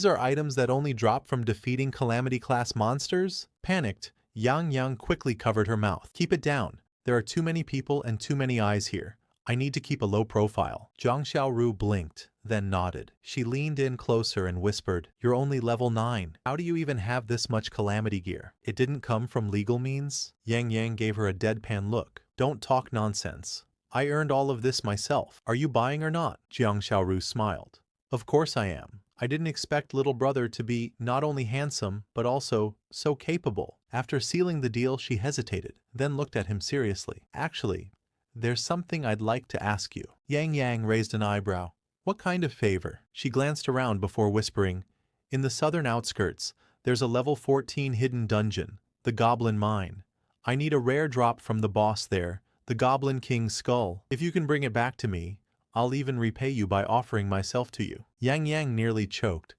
Speaker 1: are items that only drop from defeating Calamity-class monsters? Panicked, Yang Yang quickly covered her mouth. Keep it down. There are too many people and too many eyes here. I need to keep a low profile. Zhang Xiaoru blinked, then nodded. She leaned in closer and whispered, You're only level 9. How do you even have this much calamity gear? It didn't come from legal means? Yang Yang gave her a deadpan look. Don't talk nonsense. I earned all of this myself. Are you buying or not? Zhang Xiaoru smiled. Of course I am. I didn't expect little brother to be not only handsome, but also so capable. After sealing the deal, she hesitated, then looked at him seriously. Actually, there's something I'd like to ask you. Yang Yang raised an eyebrow. What kind of favor? She glanced around before whispering, In the southern outskirts, there's a level 14 hidden dungeon, the Goblin Mine. I need a rare drop from the boss there, the Goblin King's skull. If you can bring it back to me, I'll even repay you by offering myself to you. Yang Yang nearly choked.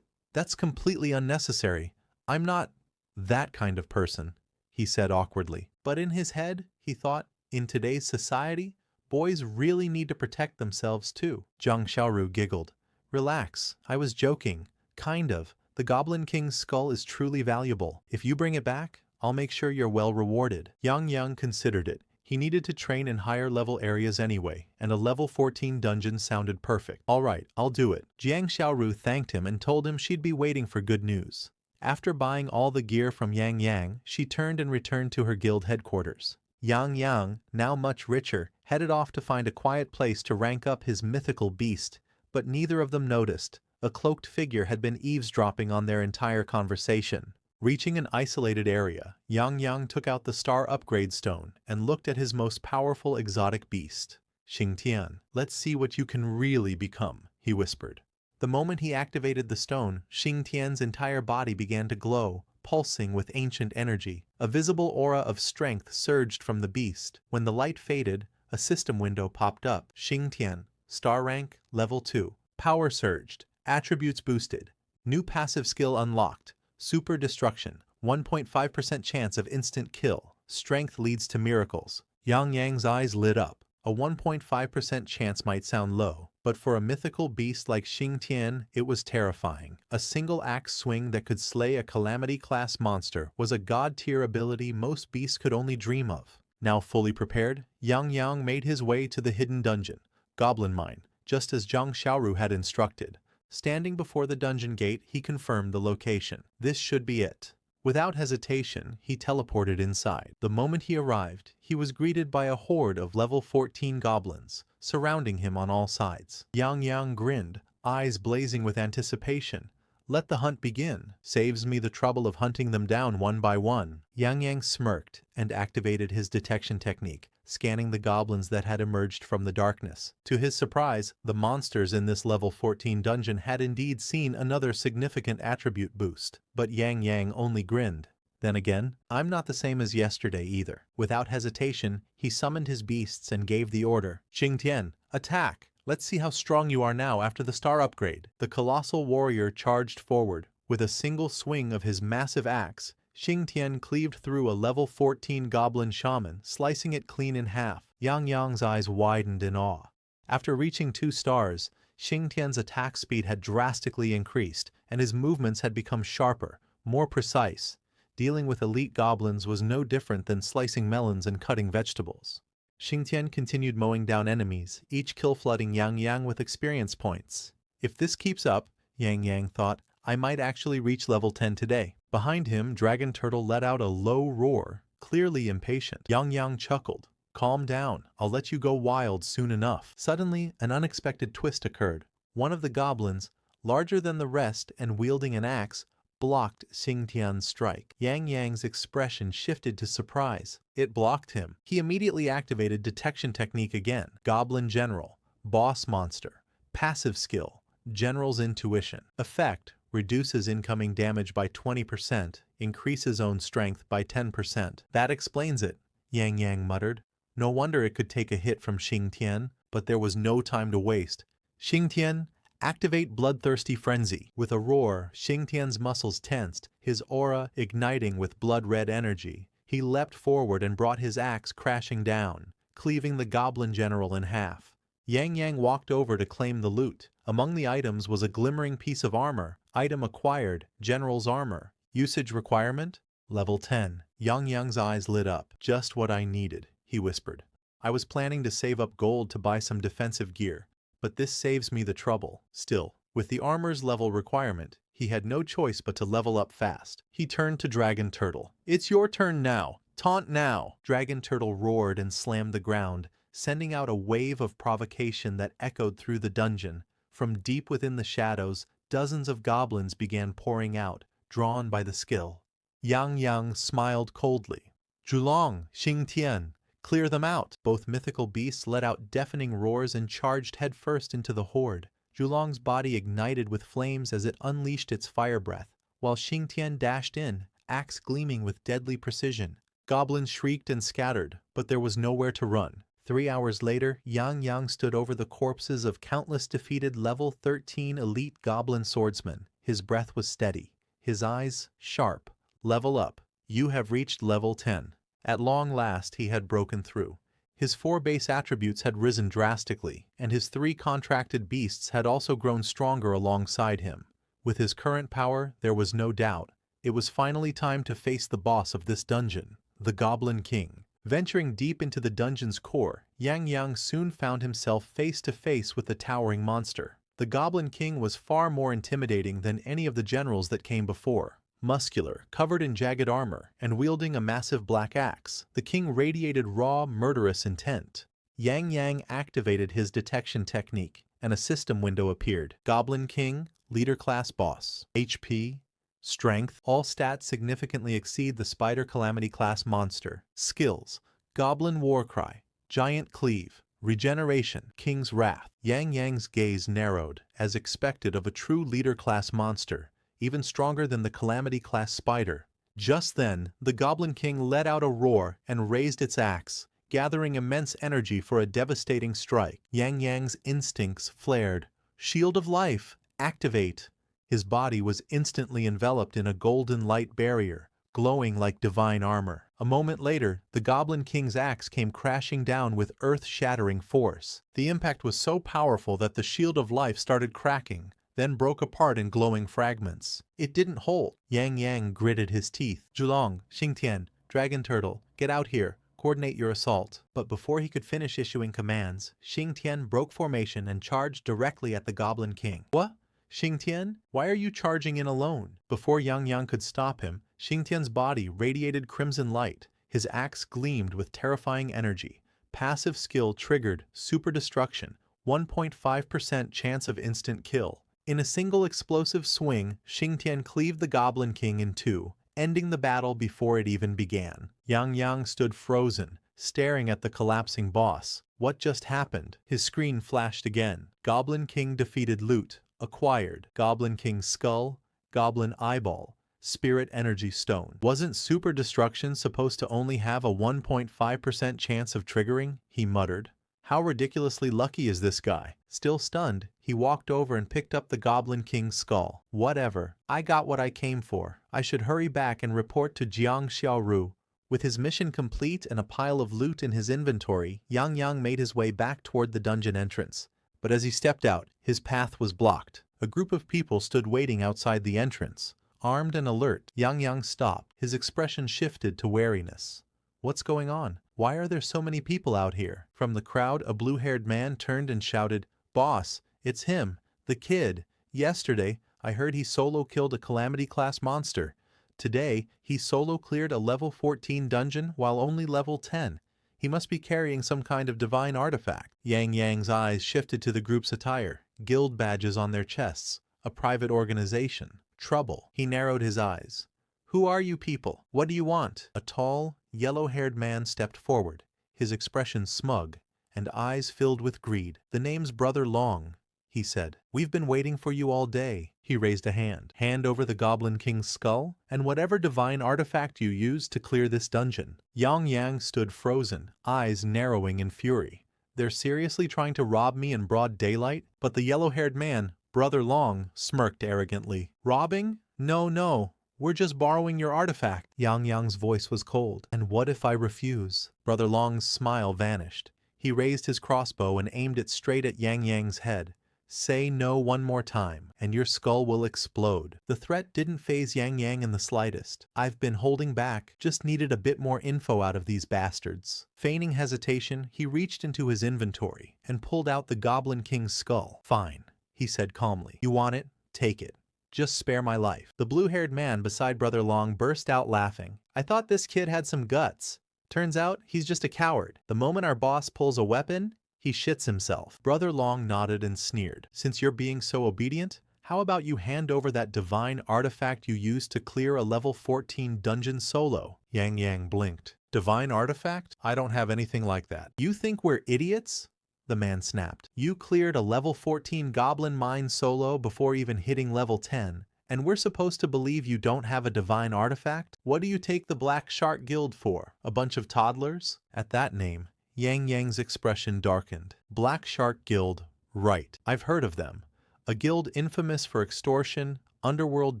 Speaker 1: That's completely unnecessary. I'm not that kind of person, he said awkwardly. But in his head, he thought, in today's society, boys really need to protect themselves too. Zhang Xiaoru giggled. Relax, I was joking. Kind of. The Goblin King's skull is truly valuable. If you bring it back, I'll make sure you're well rewarded. Yang Yang considered it. He needed to train in higher level areas anyway, and a level 14 dungeon sounded perfect. All right, I'll do it. Zhang Xiaoru thanked him and told him she'd be waiting for good news. After buying all the gear from Yang Yang, she turned and returned to her guild headquarters. Yang Yang, now much richer, headed off to find a quiet place to rank up his mythical beast, but neither of them noticed. A cloaked figure had been eavesdropping on their entire conversation. Reaching an isolated area, Yang Yang took out the star upgrade stone and looked at his most powerful exotic beast. Xingtian, let's see what you can really become, he whispered. The moment he activated the stone, Xingtian's entire body began to glow, pulsing with ancient energy. A visible aura of strength surged from the beast. When the light faded, a system window popped up. Xingtian, star rank, level 2. Power surged. Attributes boosted. New passive skill unlocked. Super Destruction, 1.5% chance of instant kill. Strength leads to miracles. Yang Yang's eyes lit up. A 1.5% chance might sound low, but for a mythical beast like Xingtian, it was terrifying. A single axe swing that could slay a Calamity-class monster was a god-tier ability most beasts could only dream of. Now fully prepared, Yang Yang made his way to the hidden dungeon, Goblin Mine, just as Zhang Xiaoru had instructed. Standing before the dungeon gate, he confirmed the location. This should be it. Without hesitation, he teleported inside. The moment he arrived, he was greeted by a horde of level 14 goblins, surrounding him on all sides. Yang Yang grinned, eyes blazing with anticipation. Let the hunt begin. Saves me the trouble of hunting them down one by one. Yang Yang smirked and activated his detection technique, scanning the goblins that had emerged from the darkness. To his surprise, the monsters in this level 14 dungeon had indeed seen another significant attribute boost. But Yang Yang only grinned. Then again, I'm not the same as yesterday either. Without hesitation, he summoned his beasts and gave the order. Xingtian, attack! Let's see how strong you are now after the star upgrade. The colossal warrior charged forward. With a single swing of his massive axe, Xingtian cleaved through a level 14 goblin shaman, slicing it clean in half. Yang Yang's eyes widened in awe. After reaching 2 stars, Xingtian's attack speed had drastically increased, and his movements had become sharper, more precise. Dealing with elite goblins was no different than slicing melons and cutting vegetables. Xingtian continued mowing down enemies, each kill flooding Yang Yang with experience points. If this keeps up, Yang Yang thought, I might actually reach level 10 today. Behind him, Dragon Turtle let out a low roar, clearly impatient. Yang Yang chuckled. Calm down, I'll let you go wild soon enough. Suddenly, an unexpected twist occurred. One of the goblins, larger than the rest and wielding an axe, blocked Xingtian's strike. Yang Yang's expression shifted to surprise. It blocked him. He immediately activated detection technique again. Goblin General, Boss Monster, Passive Skill, General's Intuition. Effect, reduces incoming damage by 20%, increases own strength by 10%. That explains it, Yang Yang muttered. No wonder it could take a hit from Xingtian, but there was no time to waste. Xingtian, Activate Bloodthirsty Frenzy. With a roar, Xingtian's muscles tensed, his aura igniting with blood-red energy. He leapt forward and brought his axe crashing down, cleaving the goblin general in half. Yang Yang walked over to claim the loot. Among the items was a glimmering piece of armor. Item acquired, General's armor. Usage requirement? Level 10. Yang Yang's eyes lit up. Just what I needed, he whispered. I was planning to save up gold to buy some defensive gear, but this saves me the trouble. Still, with the armor's level requirement, he had no choice but to level up fast. He turned to Dragon Turtle. It's your turn now. Taunt now. Dragon Turtle roared and slammed the ground, sending out a wave of provocation that echoed through the dungeon. From deep within the shadows, dozens of goblins began pouring out, drawn by the skill. Yang Yang smiled coldly. Zhulong, Xingtian, clear them out. Both mythical beasts let out deafening roars and charged headfirst into the horde. Zhulong's body ignited with flames as it unleashed its fire breath, while Xingtian dashed in, axe gleaming with deadly precision. Goblins shrieked and scattered, but there was nowhere to run. 3 hours later, Yang Yang stood over the corpses of countless defeated level 13 elite goblin swordsmen. His breath was steady, his eyes sharp. Level up. You have reached level 10. At long last he had broken through. His 4 base attributes had risen drastically, and his 3 contracted beasts had also grown stronger alongside him. With his current power, there was no doubt. It was finally time to face the boss of this dungeon, the Goblin King. Venturing deep into the dungeon's core, Yang Yang soon found himself face to face with the towering monster. The Goblin King was far more intimidating than any of the generals that came before. Muscular, covered in jagged armor, and wielding a massive black axe, the king radiated raw, murderous intent. Yang Yang activated his detection technique, and a system window appeared. Goblin King, Leader Class Boss. HP, Strength, all stats significantly exceed the Spider Calamity class monster. Skills, Goblin Warcry, Giant Cleave, Regeneration, King's Wrath. Yang Yang's gaze narrowed, as expected of a true Leader Class monster, even stronger than the Calamity-class spider. Just then, the Goblin King let out a roar and raised its axe, gathering immense energy for a devastating strike. Yang Yang's instincts flared. Shield of Life, activate! His body was instantly enveloped in a golden light barrier, glowing like divine armor. A moment later, the Goblin King's axe came crashing down with earth-shattering force. The impact was so powerful that the Shield of Life started cracking, then broke apart in glowing fragments. It didn't hold. Yang Yang gritted his teeth. Zhulong, Xingtian, Dragon Turtle, get out here. Coordinate your assault. But before he could finish issuing commands, Xingtian broke formation and charged directly at the Goblin King. What? Xingtian? Why are you charging in alone? Before Yang Yang could stop him, Xingtian's body radiated crimson light. His axe gleamed with terrifying energy. Passive skill triggered, super destruction, 1.5% chance of instant kill. In a single explosive swing, Xingtian cleaved the Goblin King in 2, ending the battle before it even began. Yang Yang stood frozen, staring at the collapsing boss. What just happened? His screen flashed again. Goblin King defeated loot. Acquired. Goblin King's skull, Goblin Eyeball, Spirit Energy Stone. Wasn't super destruction supposed to only have a 1.5% chance of triggering? He muttered. How ridiculously lucky is this guy? Still stunned, he walked over and picked up the Goblin King's skull. Whatever. I got what I came for. I should hurry back and report to Jiang Xiaoru. With his mission complete and a pile of loot in his inventory, Yang Yang made his way back toward the dungeon entrance. But as he stepped out, his path was blocked. A group of people stood waiting outside the entrance. Armed and alert, Yang Yang stopped. His expression shifted to wariness. What's going on? Why are there so many people out here? From the crowd, a blue-haired man turned and shouted, Boss, it's him, the kid. Yesterday, I heard he solo killed a Calamity-class monster. Today, he solo cleared a level 14 dungeon while only level 10. He must be carrying some kind of divine artifact. Yang Yang's eyes shifted to the group's attire, guild badges on their chests, a private organization. Trouble. He narrowed his eyes. Who are you people? What do you want? A tall, yellow-haired man stepped forward, his expression smug, and eyes filled with greed. The name's Brother Long, he said. We've been waiting for you all day. He raised a hand. Hand over the Goblin King's skull, and whatever divine artifact you used to clear this dungeon. Yang Yang stood frozen, eyes narrowing in fury. They're seriously trying to rob me in broad daylight? But the yellow-haired man, Brother Long smirked arrogantly. Robbing? No, no. We're just borrowing your artifact. Yang Yang's voice was cold. And what if I refuse? Brother Long's smile vanished. He raised his crossbow and aimed it straight at Yang Yang's head. Say no one more time, and your skull will explode. The threat didn't faze Yang Yang in the slightest. I've been holding back, just needed a bit more info out of these bastards. Feigning hesitation, he reached into his inventory and pulled out the Goblin King's skull. Fine, he said calmly. You want it? Take it. Just spare my life. The blue-haired man beside Brother Long burst out laughing. I thought this kid had some guts. Turns out, he's just a coward. The moment our boss pulls a weapon, he shits himself. Brother Long nodded and sneered. Since you're being so obedient, how about you hand over that divine artifact you used to clear a level 14 dungeon solo? Yang Yang blinked. Divine artifact? I don't have anything like that. You think we're idiots? The man snapped. You cleared a level 14 goblin mine solo before even hitting level 10, and we're supposed to believe you don't have a divine artifact? What do you take the Black Shark Guild for? A bunch of toddlers? At that name, Yang Yang's expression darkened. Black Shark Guild, right. I've heard of them. A guild infamous for extortion, underworld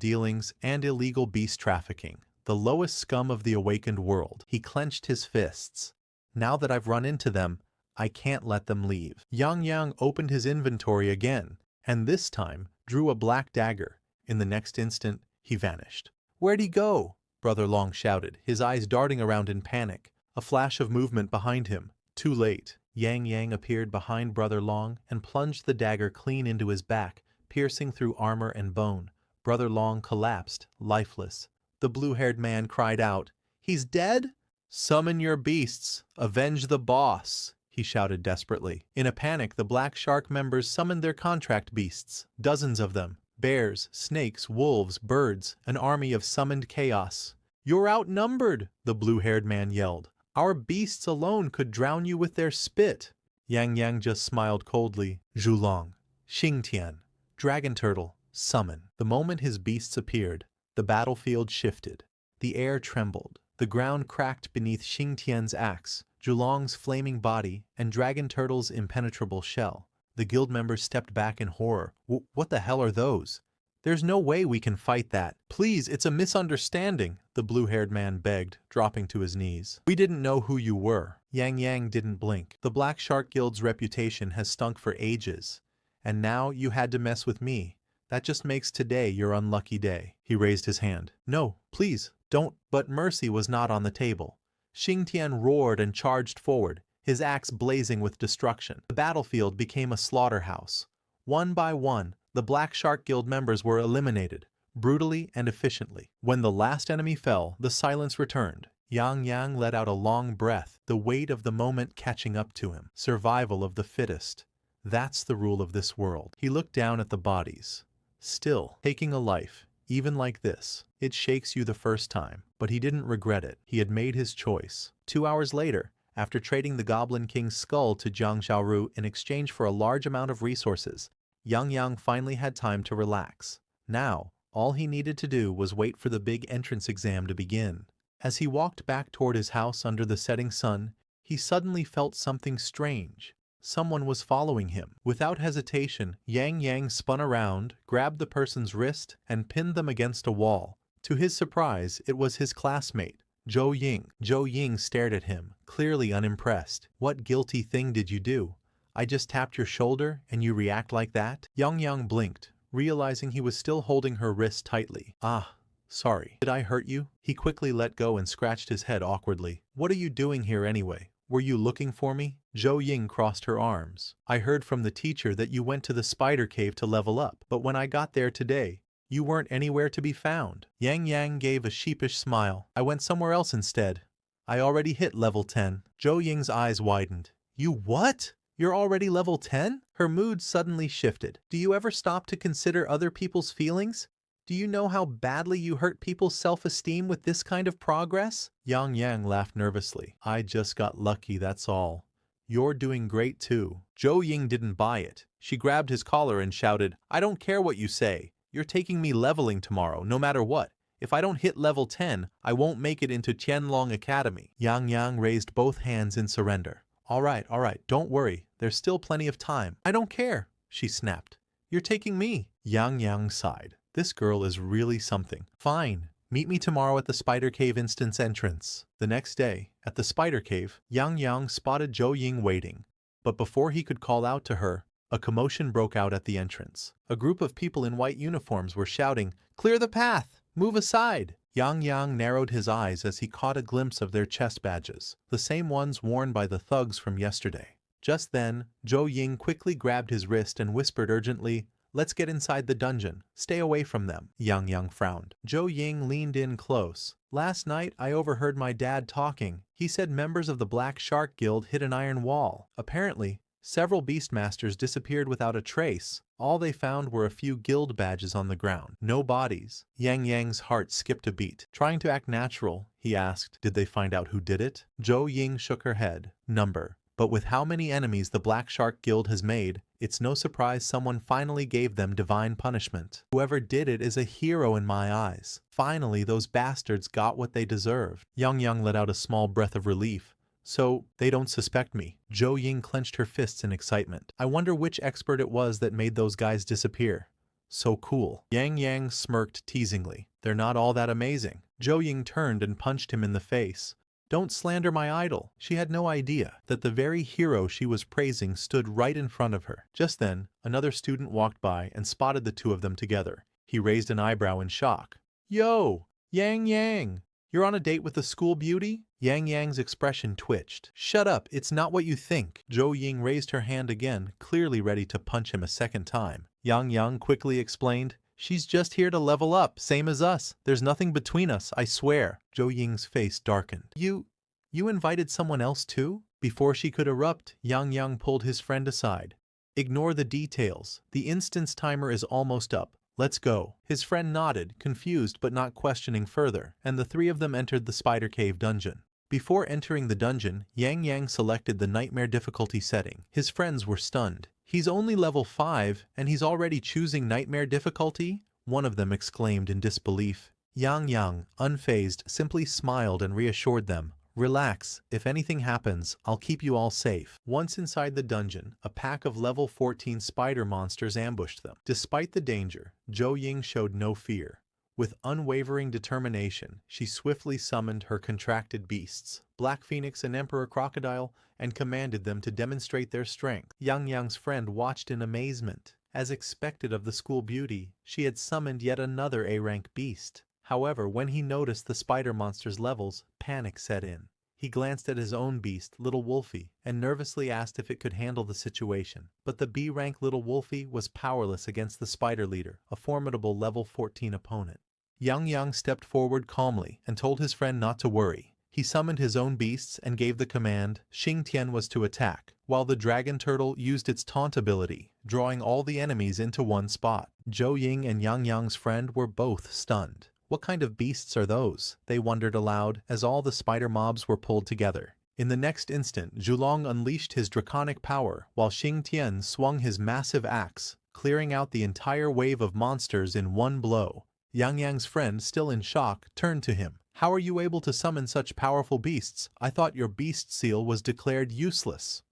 Speaker 1: dealings, and illegal beast trafficking. The lowest scum of the awakened world. He clenched his fists. Now that I've run into them, I can't let them leave. Yang Yang opened his inventory again, and this time drew a black dagger. In the next instant, he vanished. Where'd he go? Brother Long shouted, his eyes darting around in panic. A flash of movement behind him. Too late. Yang Yang appeared behind Brother Long and plunged the dagger clean into his back, piercing through armor and bone. Brother Long collapsed, lifeless. The blue-haired man cried out, He's dead? Summon your beasts. Avenge the boss. He shouted desperately. In a panic, the Black Shark members summoned their contract beasts. Dozens of them. Bears, snakes, wolves, birds. An army of summoned chaos. You're outnumbered, the blue-haired man yelled. Our beasts alone could drown you with their spit. Yang Yang just smiled coldly. Zhulong, Xingtian, Dragon Turtle, summon. The moment his beasts appeared, the battlefield shifted. The air trembled. The ground cracked beneath Xingtian's axe, Zhulong's flaming body, and Dragon Turtle's impenetrable shell. The guild members stepped back in horror. What the hell are those? There's no way we can fight that. Please, it's a misunderstanding, the blue-haired man begged, dropping to his knees. We didn't know who you were. Yang Yang didn't blink. The Black Shark Guild's reputation has stunk for ages. And now you had to mess with me. That just makes today your unlucky day. He raised his hand. No, please, don't. But mercy was not on the table. Xingtian roared and charged forward, his axe blazing with destruction. The battlefield became a slaughterhouse. One by one, the Black Shark Guild members were eliminated, brutally and efficiently. When the last enemy fell, the silence returned. Yang Yang let out a long breath, the weight of the moment catching up to him. Survival of the fittest. That's the rule of this world. He looked down at the bodies. Still, taking a life, even like this, it shakes you the first time. But he didn't regret it. He had made his choice. 2 hours later, after trading the Goblin King's skull to Jiang Xiaoru in exchange for a large amount of resources, Yang Yang finally had time to relax. Now, all he needed to do was wait for the big entrance exam to begin. As he walked back toward his house under the setting sun, he suddenly felt something strange. Someone was following him. Without hesitation, Yang Yang spun around, grabbed the person's wrist, and pinned them against a wall. To his surprise, it was his classmate, Zhou Ying. Zhou Ying stared at him, clearly unimpressed. What guilty thing did you do? I just tapped your shoulder, and you react like that? Yang Yang blinked, realizing he was still holding her wrist tightly. Ah, sorry. Did I hurt you? He quickly let go and scratched his head awkwardly. What are you doing here anyway? Were you looking for me? Zhou Ying crossed her arms. I heard from the teacher that you went to the spider cave to level up, but when I got there today, you weren't anywhere to be found. Yang Yang gave a sheepish smile. I went somewhere else instead. I already hit level 10. Zhou Ying's eyes widened. You what? You're already level 10? Her mood suddenly shifted. Do you ever stop to consider other people's feelings? Do you know how badly you hurt people's self-esteem with this kind of progress? Yang Yang laughed nervously. I just got lucky, that's all. You're doing great too. Zhou Ying didn't buy it. She grabbed his collar and shouted, I don't care what you say. You're taking me leveling tomorrow, no matter what. If I don't hit level 10, I won't make it into Qianlong Academy. Yang Yang raised both hands in surrender. All right, don't worry. There's still plenty of time. I don't care, she snapped. You're taking me. Yang Yang sighed. This girl is really something. Fine. Meet me tomorrow at the Spider Cave instance entrance. The next day, at the Spider Cave, Yang Yang spotted Zhou Ying waiting. But before he could call out to her, a commotion broke out at the entrance. A group of people in white uniforms were shouting, "Clear the path! Move aside!" Yang Yang narrowed his eyes as he caught a glimpse of their chest badges, the same ones worn by the thugs from yesterday. Just then, Zhou Ying quickly grabbed his wrist and whispered urgently, "Let's get inside the dungeon. Stay away from them." Yang Yang frowned. Zhou Ying leaned in close. "Last night, I overheard my dad talking. He said members of the Black Shark Guild hit an iron wall. Apparently, several Beastmasters disappeared without a trace. All they found were a few guild badges on the ground. No bodies." Yang Yang's heart skipped a beat. Trying to act natural, he asked, "Did they find out who did it?" Zhou Ying shook her head. "Number. But with how many enemies the Black Shark Guild has made, it's no surprise someone finally gave them divine punishment. Whoever did it is a hero in my eyes. Finally, those bastards got what they deserved." Yang Yang let out a small breath of relief. "So, they don't suspect me." Zhou Ying clenched her fists in excitement. "I wonder which expert it was that made those guys disappear. So cool." Yang Yang smirked teasingly. "They're not all that amazing." Zhou Ying turned and punched him in the face. "Don't slander my idol." She had no idea that the very hero she was praising stood right in front of her. Just then, another student walked by and spotted the two of them together. He raised an eyebrow in shock. "Yo, Yang Yang, you're on a date with the school beauty?" Yang Yang's expression twitched. "Shut up, it's not what you think." Zhou Ying raised her hand again, clearly ready to punch him a second time. Yang Yang quickly explained, "She's just here to level up, same as us. There's nothing between us, I swear." Zhou Ying's face darkened. You invited someone else too?" Before she could erupt, Yang Yang pulled his friend aside. "Ignore the details. The instance timer is almost up. Let's go." His friend nodded, confused but not questioning further, and the three of them entered the Spider Cave dungeon. Before entering the dungeon, Yang Yang selected the Nightmare difficulty setting. His friends were stunned. "He's only level 5, and he's already choosing Nightmare difficulty?" One of them exclaimed in disbelief. Yang Yang, unfazed, simply smiled and reassured them. "Relax, if anything happens, I'll keep you all safe." Once inside the dungeon, a pack of level 14 spider monsters ambushed them. Despite the danger, Zhou Ying showed no fear. With unwavering determination, she swiftly summoned her contracted beasts, Black Phoenix and Emperor Crocodile, and commanded them to demonstrate their strength. Yang Yang's friend watched in amazement. As expected of the school beauty, she had summoned yet another A-rank beast. However, when he noticed the spider monster's levels, panic set in. He glanced at his own beast, Little Wolfie, and nervously asked if it could handle the situation. But the B-rank Little Wolfie was powerless against the spider leader, a formidable level 14 opponent. Yang Yang stepped forward calmly and told his friend not to worry. He summoned his own beasts and gave the command Xing Tian was to attack, while the dragon turtle used its taunt ability, drawing all the enemies into one spot. Zhou Ying and Yang Yang's friend were both stunned. What kind of beasts are those? They wondered aloud as all the spider mobs were pulled together. In the next instant, Zhulong unleashed his draconic power, while Xing Tian swung his massive axe, clearing out the entire wave of monsters in one blow. Yang Yang's friend, still in shock, turned to him. "How are you able to summon such powerful beasts? I thought your beast seal was declared useless."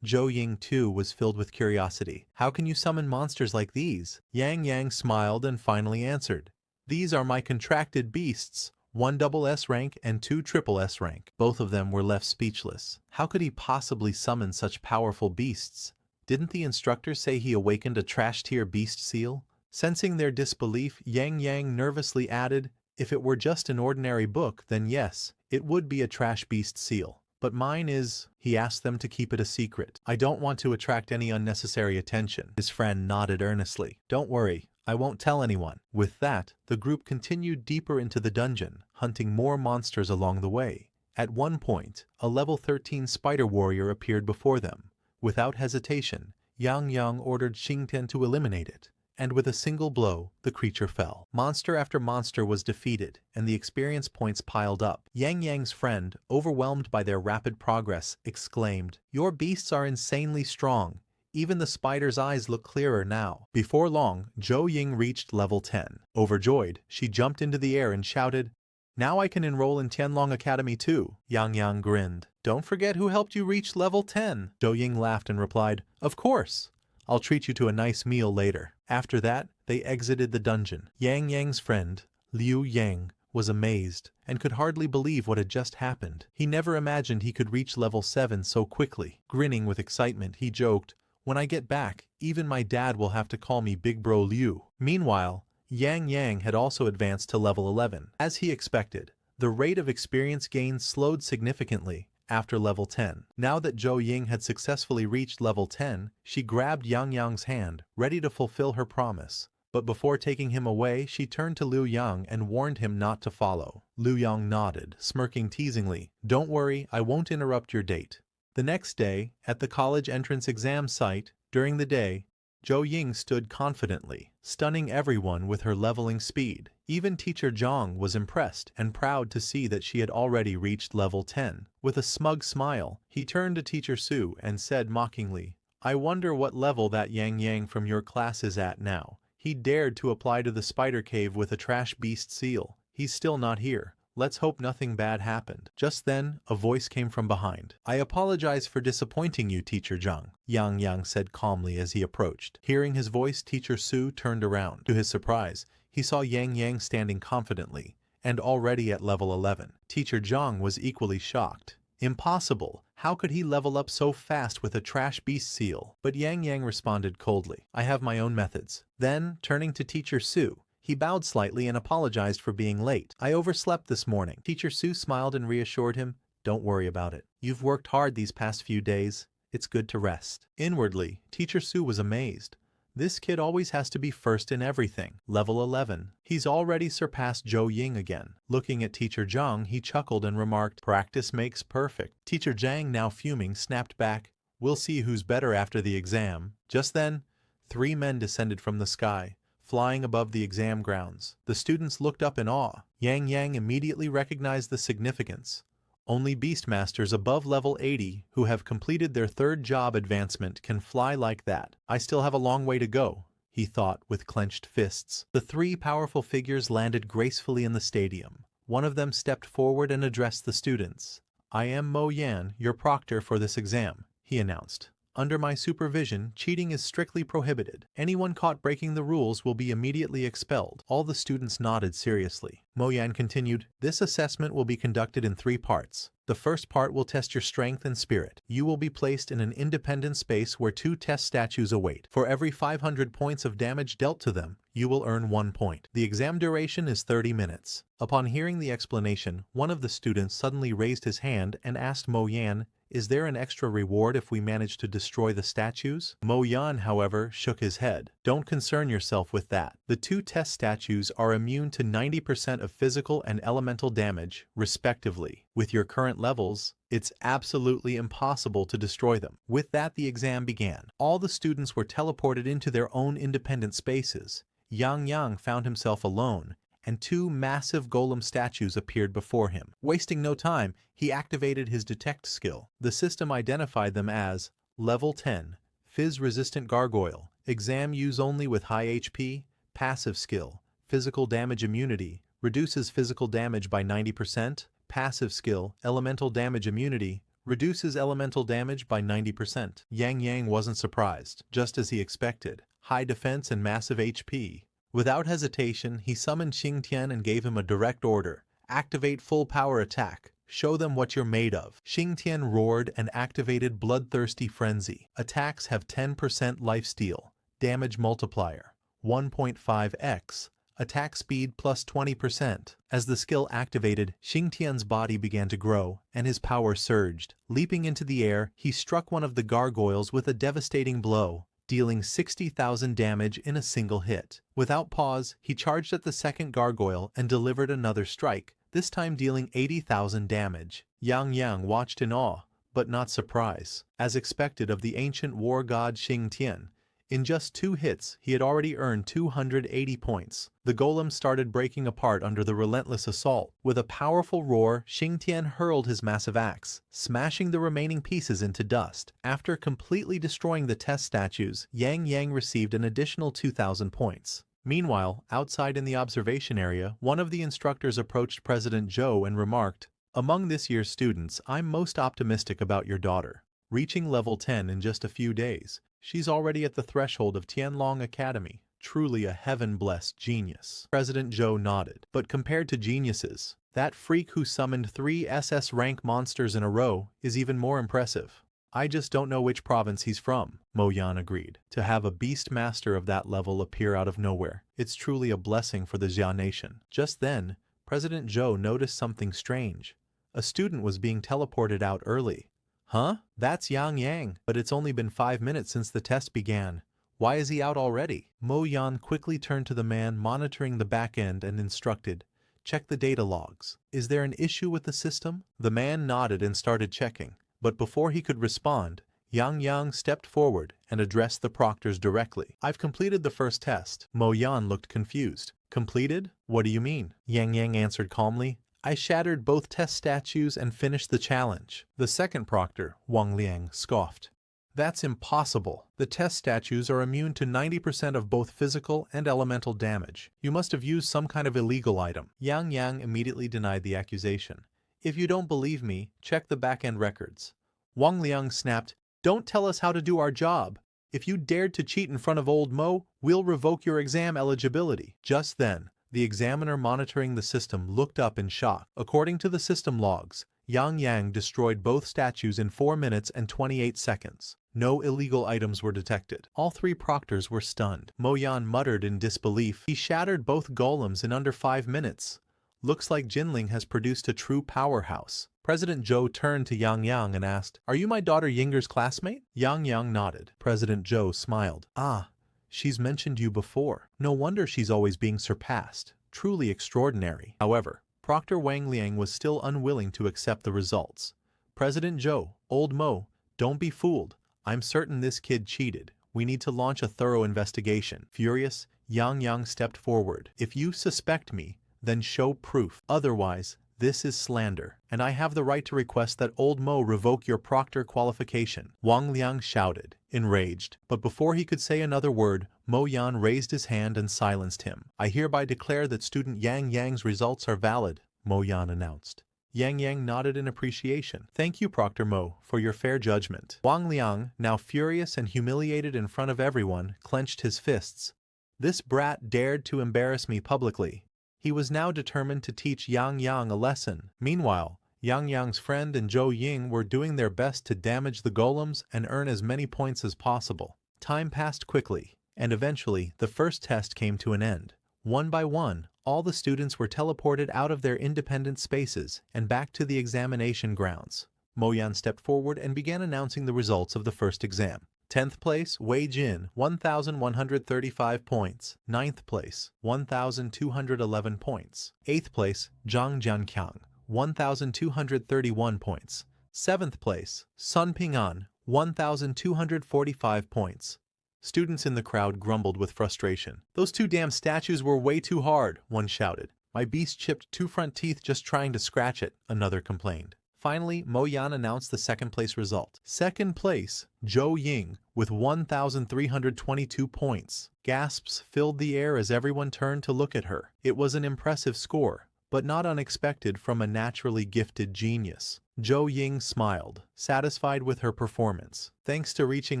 Speaker 1: Zhou Ying too was filled with curiosity. "How can you summon monsters like these?" Yang Yang smiled and finally answered. "These are my contracted beasts, 1 double S rank and 2 triple S rank." Both of them were left speechless. How could he possibly summon such powerful beasts? Didn't the instructor say he awakened a trash-tier beast seal? Sensing their disbelief, Yang Yang nervously added, "If it were just an ordinary book, then yes, it would be a trash beast seal. But mine is..." He asked them to keep it a secret. "I don't want to attract any unnecessary attention." His friend nodded earnestly. "Don't worry, I won't tell anyone." With that, the group continued deeper into the dungeon, hunting more monsters along the way. At one point, a level 13 spider warrior appeared before them. Without hesitation, Yang Yang ordered Xing Tian to eliminate it. And with a single blow, the creature fell. Monster after monster was defeated, and the experience points piled up. Yang Yang's friend, overwhelmed by their rapid progress, exclaimed, "Your beasts are insanely strong. Even the spider's eyes look clearer now." Before long, Zhou Ying reached level 10. Overjoyed, she jumped into the air and shouted, "Now I can enroll in Tianlong Academy too." Yang Yang grinned. "Don't forget who helped you reach level 10. Zhou Ying laughed and replied, "Of course. I'll treat you to a nice meal later." After that, they exited the dungeon. Yang Yang's friend, Liu Yang, was amazed and could hardly believe what had just happened. He never imagined he could reach level 7 so quickly. Grinning with excitement, he joked, "When I get back, even my dad will have to call me Big Bro Liu." Meanwhile, Yang Yang had also advanced to level 11. As he expected, the rate of experience gain slowed significantly after level 10. Now that Zhou Ying had successfully reached level 10, she grabbed Yang Yang's hand, ready to fulfill her promise. But before taking him away, she turned to Liu Yang and warned him not to follow. Liu Yang nodded, smirking teasingly. "Don't worry, I won't interrupt your date." The next day, at the college entrance exam site, during the day, Zhou Ying stood confidently, stunning everyone with her leveling speed. Even Teacher Zhang was impressed and proud to see that she had already reached level 10. With a smug smile, he turned to Teacher Su and said mockingly, "I wonder what level that Yang Yang from your class is at now. He dared to apply to the spider cave with a trash beast seal. He's still not here. Let's hope nothing bad happened." Just then, a voice came from behind. "I apologize for disappointing you, Teacher Zhang," Yang Yang said calmly as he approached. Hearing his voice, Teacher Su turned around. To his surprise, he saw Yang Yang standing confidently, and already at level 11. Teacher Zhang was equally shocked. Impossible! How could he level up so fast with a trash beast seal? But Yang Yang responded coldly, "I have my own methods." Then, turning to Teacher Su, he bowed slightly and apologized for being late. "I overslept this morning." Teacher Su smiled and reassured him, "Don't worry about it. You've worked hard these past few days. It's good to rest." Inwardly, Teacher Su was amazed. This kid always has to be first in everything. Level 11. He's already surpassed Zhou Ying again. Looking at Teacher Zhang, he chuckled and remarked, "Practice makes perfect." Teacher Zhang, now fuming, snapped back, "We'll see who's better after the exam." Just then, 3 men descended from the sky, flying above the exam grounds. The students looked up in awe. Yang Yang immediately recognized the significance. Only Beastmasters above level 80 who have completed their 3rd job advancement can fly like that. "I still have a long way to go," he thought with clenched fists. The 3 powerful figures landed gracefully in the stadium. One of them stepped forward and addressed the students. "I am Mo Yan, your proctor for this exam," he announced. "Under my supervision, cheating is strictly prohibited. Anyone caught breaking the rules will be immediately expelled." All the students nodded seriously. Mo Yan continued, "This assessment will be conducted in 3 parts. The first part will test your strength and spirit. You will be placed in an independent space where 2 test statues await. For every 500 points of damage dealt to them, you will earn 1 point. The exam duration is 30 minutes. Upon hearing the explanation, one of the students suddenly raised his hand and asked Mo Yan, "Is there an extra reward if we manage to destroy the statues?" Mo Yan, however, shook his head. "Don't concern yourself with that. The 2 test statues are immune to 90% of physical and elemental damage, respectively. With your current levels, it's absolutely impossible to destroy them." With that, the exam began. All the students were teleported into their own independent spaces. Yang Yang found himself alone, and 2 massive golem statues appeared before him. Wasting no time, he activated his detect skill. The system identified them as Level 10, Fizz-Resistant Gargoyle, Exam use only with high HP, Passive Skill, Physical Damage Immunity, reduces physical damage by 90%, Passive Skill, Elemental Damage Immunity, reduces elemental damage by 90%. Yang Yang wasn't surprised, just as he expected. High defense and massive HP. Without hesitation, he summoned Xingtian and gave him a direct order. "Activate full power attack. Show them what you're made of." Xingtian roared and activated Bloodthirsty Frenzy. Attacks have 10% lifesteal. Damage multiplier 1.5x. Attack speed plus 20%. As the skill activated, Xingtian's body began to grow, and his power surged. Leaping into the air, he struck one of the gargoyles with a devastating blow, dealing 60,000 damage in a single hit. Without pause, he charged at the second gargoyle and delivered another strike, this time dealing 80,000 damage. Yang Yang watched in awe, but not surprise. As expected of the ancient war god Xingtian, in just 2 hits, he had already earned 280 points. The golem started breaking apart under the relentless assault. With a powerful roar, Xingtian hurled his massive axe, smashing the remaining pieces into dust. After completely destroying the test statues, Yang Yang received an additional 2,000 points. Meanwhile, outside in the observation area, one of the instructors approached President Zhou and remarked, "Among this year's students, I'm most optimistic about your daughter. Reaching level 10 in just a few days, she's already at the threshold of Tianlong Academy. Truly a heaven-blessed genius. President Zhou nodded. But compared to geniuses, that freak who summoned 3 SS rank monsters in a row is even more impressive. I just don't know which province he's from, Mo Yan agreed. To have a beast master of that level appear out of nowhere, it's truly a blessing for the Xia nation. Just then, President Zhou noticed something strange. A student was being teleported out early. Huh? That's Yang Yang, but it's only been 5 minutes since the test began. Why is he out already? Mo Yan quickly turned to the man monitoring the back end and instructed, check the data logs. Is there an issue with the system? The man nodded and started checking. But before he could respond, Yang Yang stepped forward and addressed the proctors directly. I've completed the first test. Mo Yan looked confused. Completed? What do you mean? Yang Yang answered calmly. I shattered both test statues and finished the challenge. The second proctor, Wang Liang, scoffed. That's impossible. The test statues are immune to 90% of both physical and elemental damage. You must have used some kind of illegal item. Yang Yang immediately denied the accusation. If you don't believe me, check the back-end records. Wang Liang snapped, don't tell us how to do our job. If you dared to cheat in front of old Mo, we'll revoke your exam eligibility. Just then, the examiner monitoring the system looked up in shock. According to the system logs, Yang Yang destroyed both statues in 4 minutes and 28 seconds. No illegal items were detected. All 3 proctors were stunned. Mo Yan muttered in disbelief. He shattered both golems in under 5 minutes. Looks like Jinling has produced a true powerhouse. President Zhou turned to Yang Yang and asked, are you my daughter Yinger's classmate? Yang Yang nodded. President Zhou smiled. Ah, she's mentioned you before. No wonder she's always being surpassed. Truly extraordinary. However, Proctor Wang Liang was still unwilling to accept the results. President Zhou, old Mo, don't be fooled. I'm certain this kid cheated. We need to launch a thorough investigation. Furious, Yang Yang stepped forward. If you suspect me, then show proof. Otherwise, this is slander, and I have the right to request that old Mo revoke your proctor qualification. Wang Liang shouted, enraged. But before he could say another word, Mo Yan raised his hand and silenced him. I hereby declare that student Yang Yang's results are valid, Mo Yan announced. Yang Yang nodded in appreciation. Thank you, Proctor Mo, for your fair judgment. Wang Liang, now furious and humiliated in front of everyone, clenched his fists. This brat dared to embarrass me publicly. He was now determined to teach Yang Yang a lesson. Meanwhile, Yang Yang's friend and Zhou Ying were doing their best to damage the golems and earn as many points as possible. Time passed quickly, and eventually the first test came to an end. One by one, all the students were teleported out of their independent spaces and back to the examination grounds. Mo Yan stepped forward and began announcing the results of the first exam. 10th place, Wei Jin, 1,135 points. 9th place, 1,211 points. 8th place, Zhang Jianqiang, 1,231 points. 7th place, Sun Ping'an, 1,245 points. Students in the crowd grumbled with frustration. Those 2 damn statues were way too hard, one shouted. My beast chipped 2 front teeth just trying to scratch it, another complained. Finally, Mo Yan announced the second place result. Second place, Zhou Ying, with 1,322 points. Gasps filled the air as everyone turned to look at her. It was an impressive score, but not unexpected from a naturally gifted genius. Zhou Ying smiled, satisfied with her performance. Thanks to reaching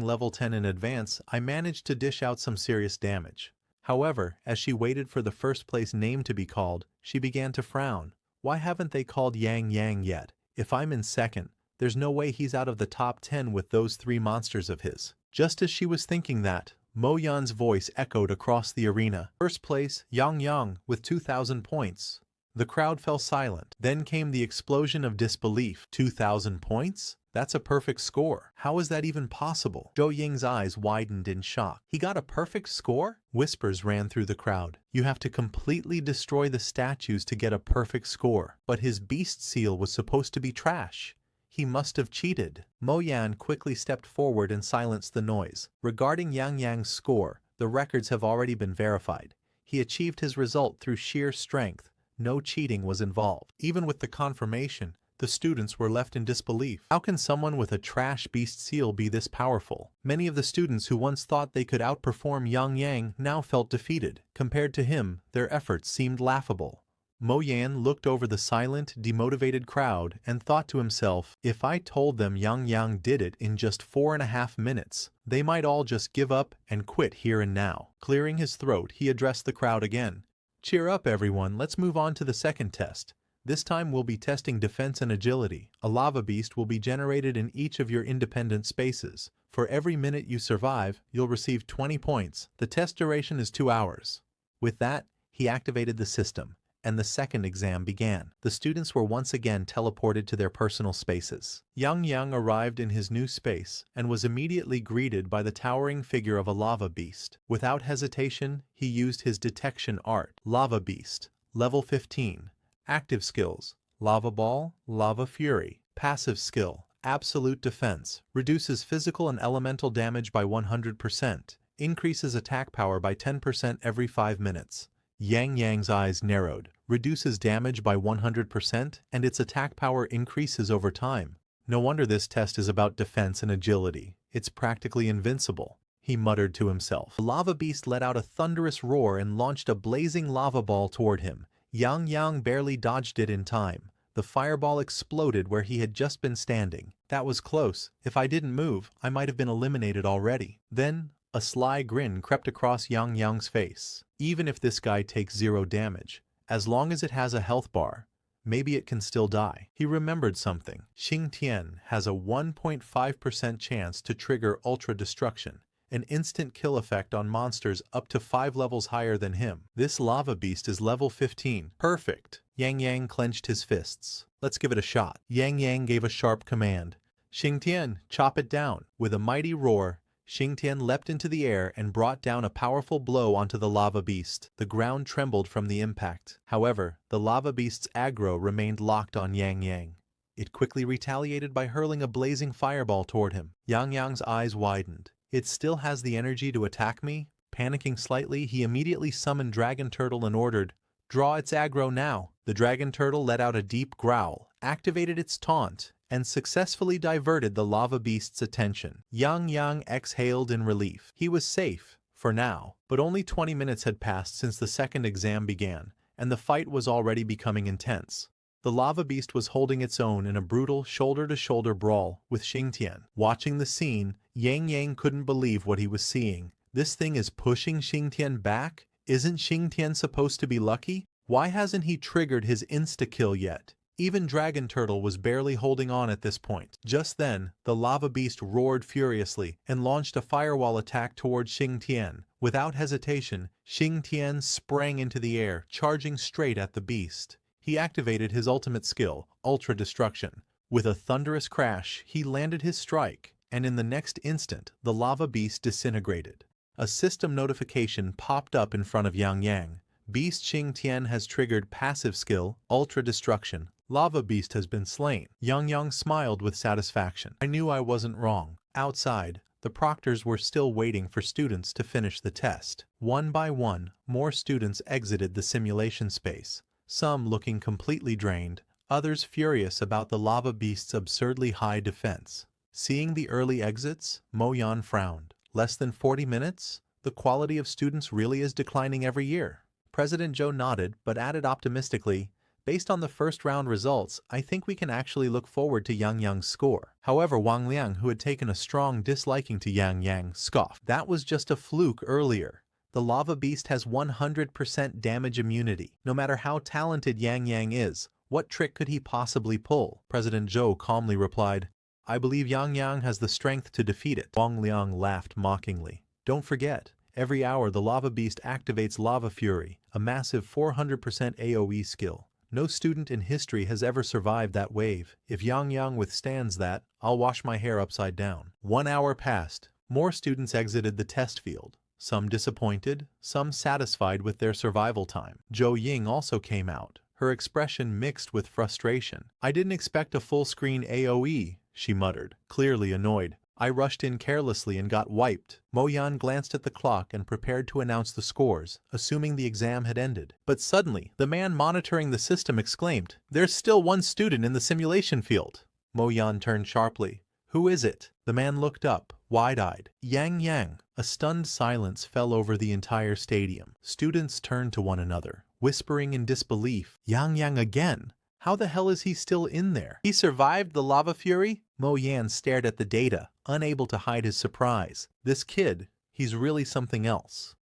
Speaker 1: level 10 in advance, I managed to dish out some serious damage. However, as she waited for the first place name to be called, she began to frown. Why haven't they called Yang Yang yet? If I'm in second, there's no way he's out of the top 10 with those 3 monsters of his. Just as she was thinking that, Mo Yan's voice echoed across the arena. First place, Yang Yang, with 2,000 points. The crowd fell silent. Then came the explosion of disbelief. 2,000 points? That's a perfect score. How is that even possible? Zhou Ying's eyes widened in shock. He got a perfect score? Whispers ran through the crowd. You have to completely destroy the statues to get a perfect score. But his beast seal was supposed to be trash. He must have cheated. Mo Yan quickly stepped forward and silenced the noise. Regarding Yang Yang's score, the records have already been verified. He achieved his result through sheer strength. No cheating was involved. Even with the confirmation, the students were left in disbelief. How can someone with a trash beast seal be this powerful? Many of the students who once thought they could outperform Yang Yang now felt defeated. Compared to him, their efforts seemed laughable. Mo Yan looked over the silent, demotivated crowd and thought to himself, if I told them Yang Yang did it in just 4.5 minutes, they might all just give up and quit here and now. Clearing his throat, he addressed the crowd again. Cheer up everyone, let's move on to the second test. This time we'll be testing defense and agility. A lava beast will be generated in each of your independent spaces. For every minute you survive, you'll receive 20 points. The test duration is 2 hours. With that, he activated the system, and the second exam began. The students were once again teleported to their personal spaces. Yang Yang arrived in his new space and was immediately greeted by the towering figure of a lava beast. Without hesitation, he used his detection art. Lava beast, level 15. Active skills: Lava Ball, Lava Fury. Passive skill: Absolute Defense. Reduces physical and elemental damage by 100%. Increases attack power by 10% every 5 minutes. Yang Yang's eyes narrowed. Reduces damage by 100% and its attack power increases over time. No wonder this test is about defense and agility. It's practically invincible, he muttered to himself. The lava beast let out a thunderous roar and launched a blazing lava ball toward him. Yang Yang barely dodged it in time. The fireball exploded where he had just been standing. That was close. If I didn't move, I might have been eliminated already. Then, a sly grin crept across Yang Yang's face. Even if this guy takes 0 damage, as long as it has a health bar, maybe it can still die. He remembered something. Xing Tian has a 1.5% chance to trigger Ultra Destruction, an instant kill effect on monsters up to 5 levels higher than him. This lava beast is level 15. Perfect. Yang Yang clenched his fists. Let's give it a shot. Yang Yang gave a sharp command. Xing Tian, chop it down. With a mighty roar, Xing Tian leapt into the air and brought down a powerful blow onto the lava beast. The ground trembled from the impact. However, the lava beast's aggro remained locked on Yang Yang. It quickly retaliated by hurling a blazing fireball toward him. Yang Yang's eyes widened. It still has the energy to attack me? Panicking slightly, he immediately summoned Dragon Turtle and ordered, "Draw its aggro now." The Dragon Turtle let out a deep growl, activated its taunt, and successfully diverted the lava beast's attention. Yang Yang exhaled in relief. He was safe, for now. But only 20 minutes had passed since the second exam began, and the fight was already becoming intense. The lava beast was holding its own in a brutal shoulder-to-shoulder brawl with Xing Tian. Watching the scene, Yang Yang couldn't believe what he was seeing. This thing is pushing Xing Tian back? Isn't Xing Tian supposed to be lucky? Why hasn't he triggered his insta-kill yet? Even Dragon Turtle was barely holding on at this point. Just then, the lava beast roared furiously and launched a firewall attack toward Xing Tian. Without hesitation, Xing Tian sprang into the air, charging straight at the beast. He activated his ultimate skill, Ultra Destruction. With a thunderous crash, he landed his strike, and in the next instant, the lava beast disintegrated. A system notification popped up in front of Yang Yang. Beast Xing Tian has triggered passive skill, Ultra Destruction. Lava beast has been slain. Yang Yang smiled with satisfaction. I knew I wasn't wrong. Outside, the proctors were still waiting for students to finish the test. One by one, more students exited the simulation space, some looking completely drained, others furious about the lava beast's absurdly high defense. Seeing the early exits, Mo Yan frowned. Less than 40 minutes? The quality of students really is declining every year. President Zhou nodded, but added optimistically, "Based on the first round results, I think we can actually look forward to Yang Yang's score." However, Wang Liang, who had taken a strong disliking to Yang Yang, scoffed. That was just a fluke earlier. The lava beast has 100% damage immunity. No matter how talented Yang Yang is, what trick could he possibly pull? President Zhou calmly replied, "I believe Yang Yang has the strength to defeat it." Wang Liang laughed mockingly. "Don't forget, every hour the lava beast activates Lava Fury, a massive 400% AoE skill. No student in history has ever survived that wave. If Yang Yang withstands that, I'll wash my hair upside down." 1 hour passed. More students exited the test field. Some disappointed, some satisfied with their survival time. Zhou Ying also came out, her expression mixed with frustration. "I didn't expect a full-screen AoE," she muttered, clearly annoyed. "I rushed in carelessly and got wiped." Mo Yan glanced at the clock and prepared to announce the scores, assuming the exam had ended. But suddenly, the man monitoring the system exclaimed, "There's still one student in the simulation field." Mo Yan turned sharply. "Who is it?" The man looked up, wide-eyed. "Yang Yang." A stunned silence fell over the entire stadium. Students turned to one another, whispering in disbelief. Yang Yang again? How the hell is he still in there? He survived the lava fury? Mo Yan stared at the data, unable to hide his surprise. This kid, he's really something else.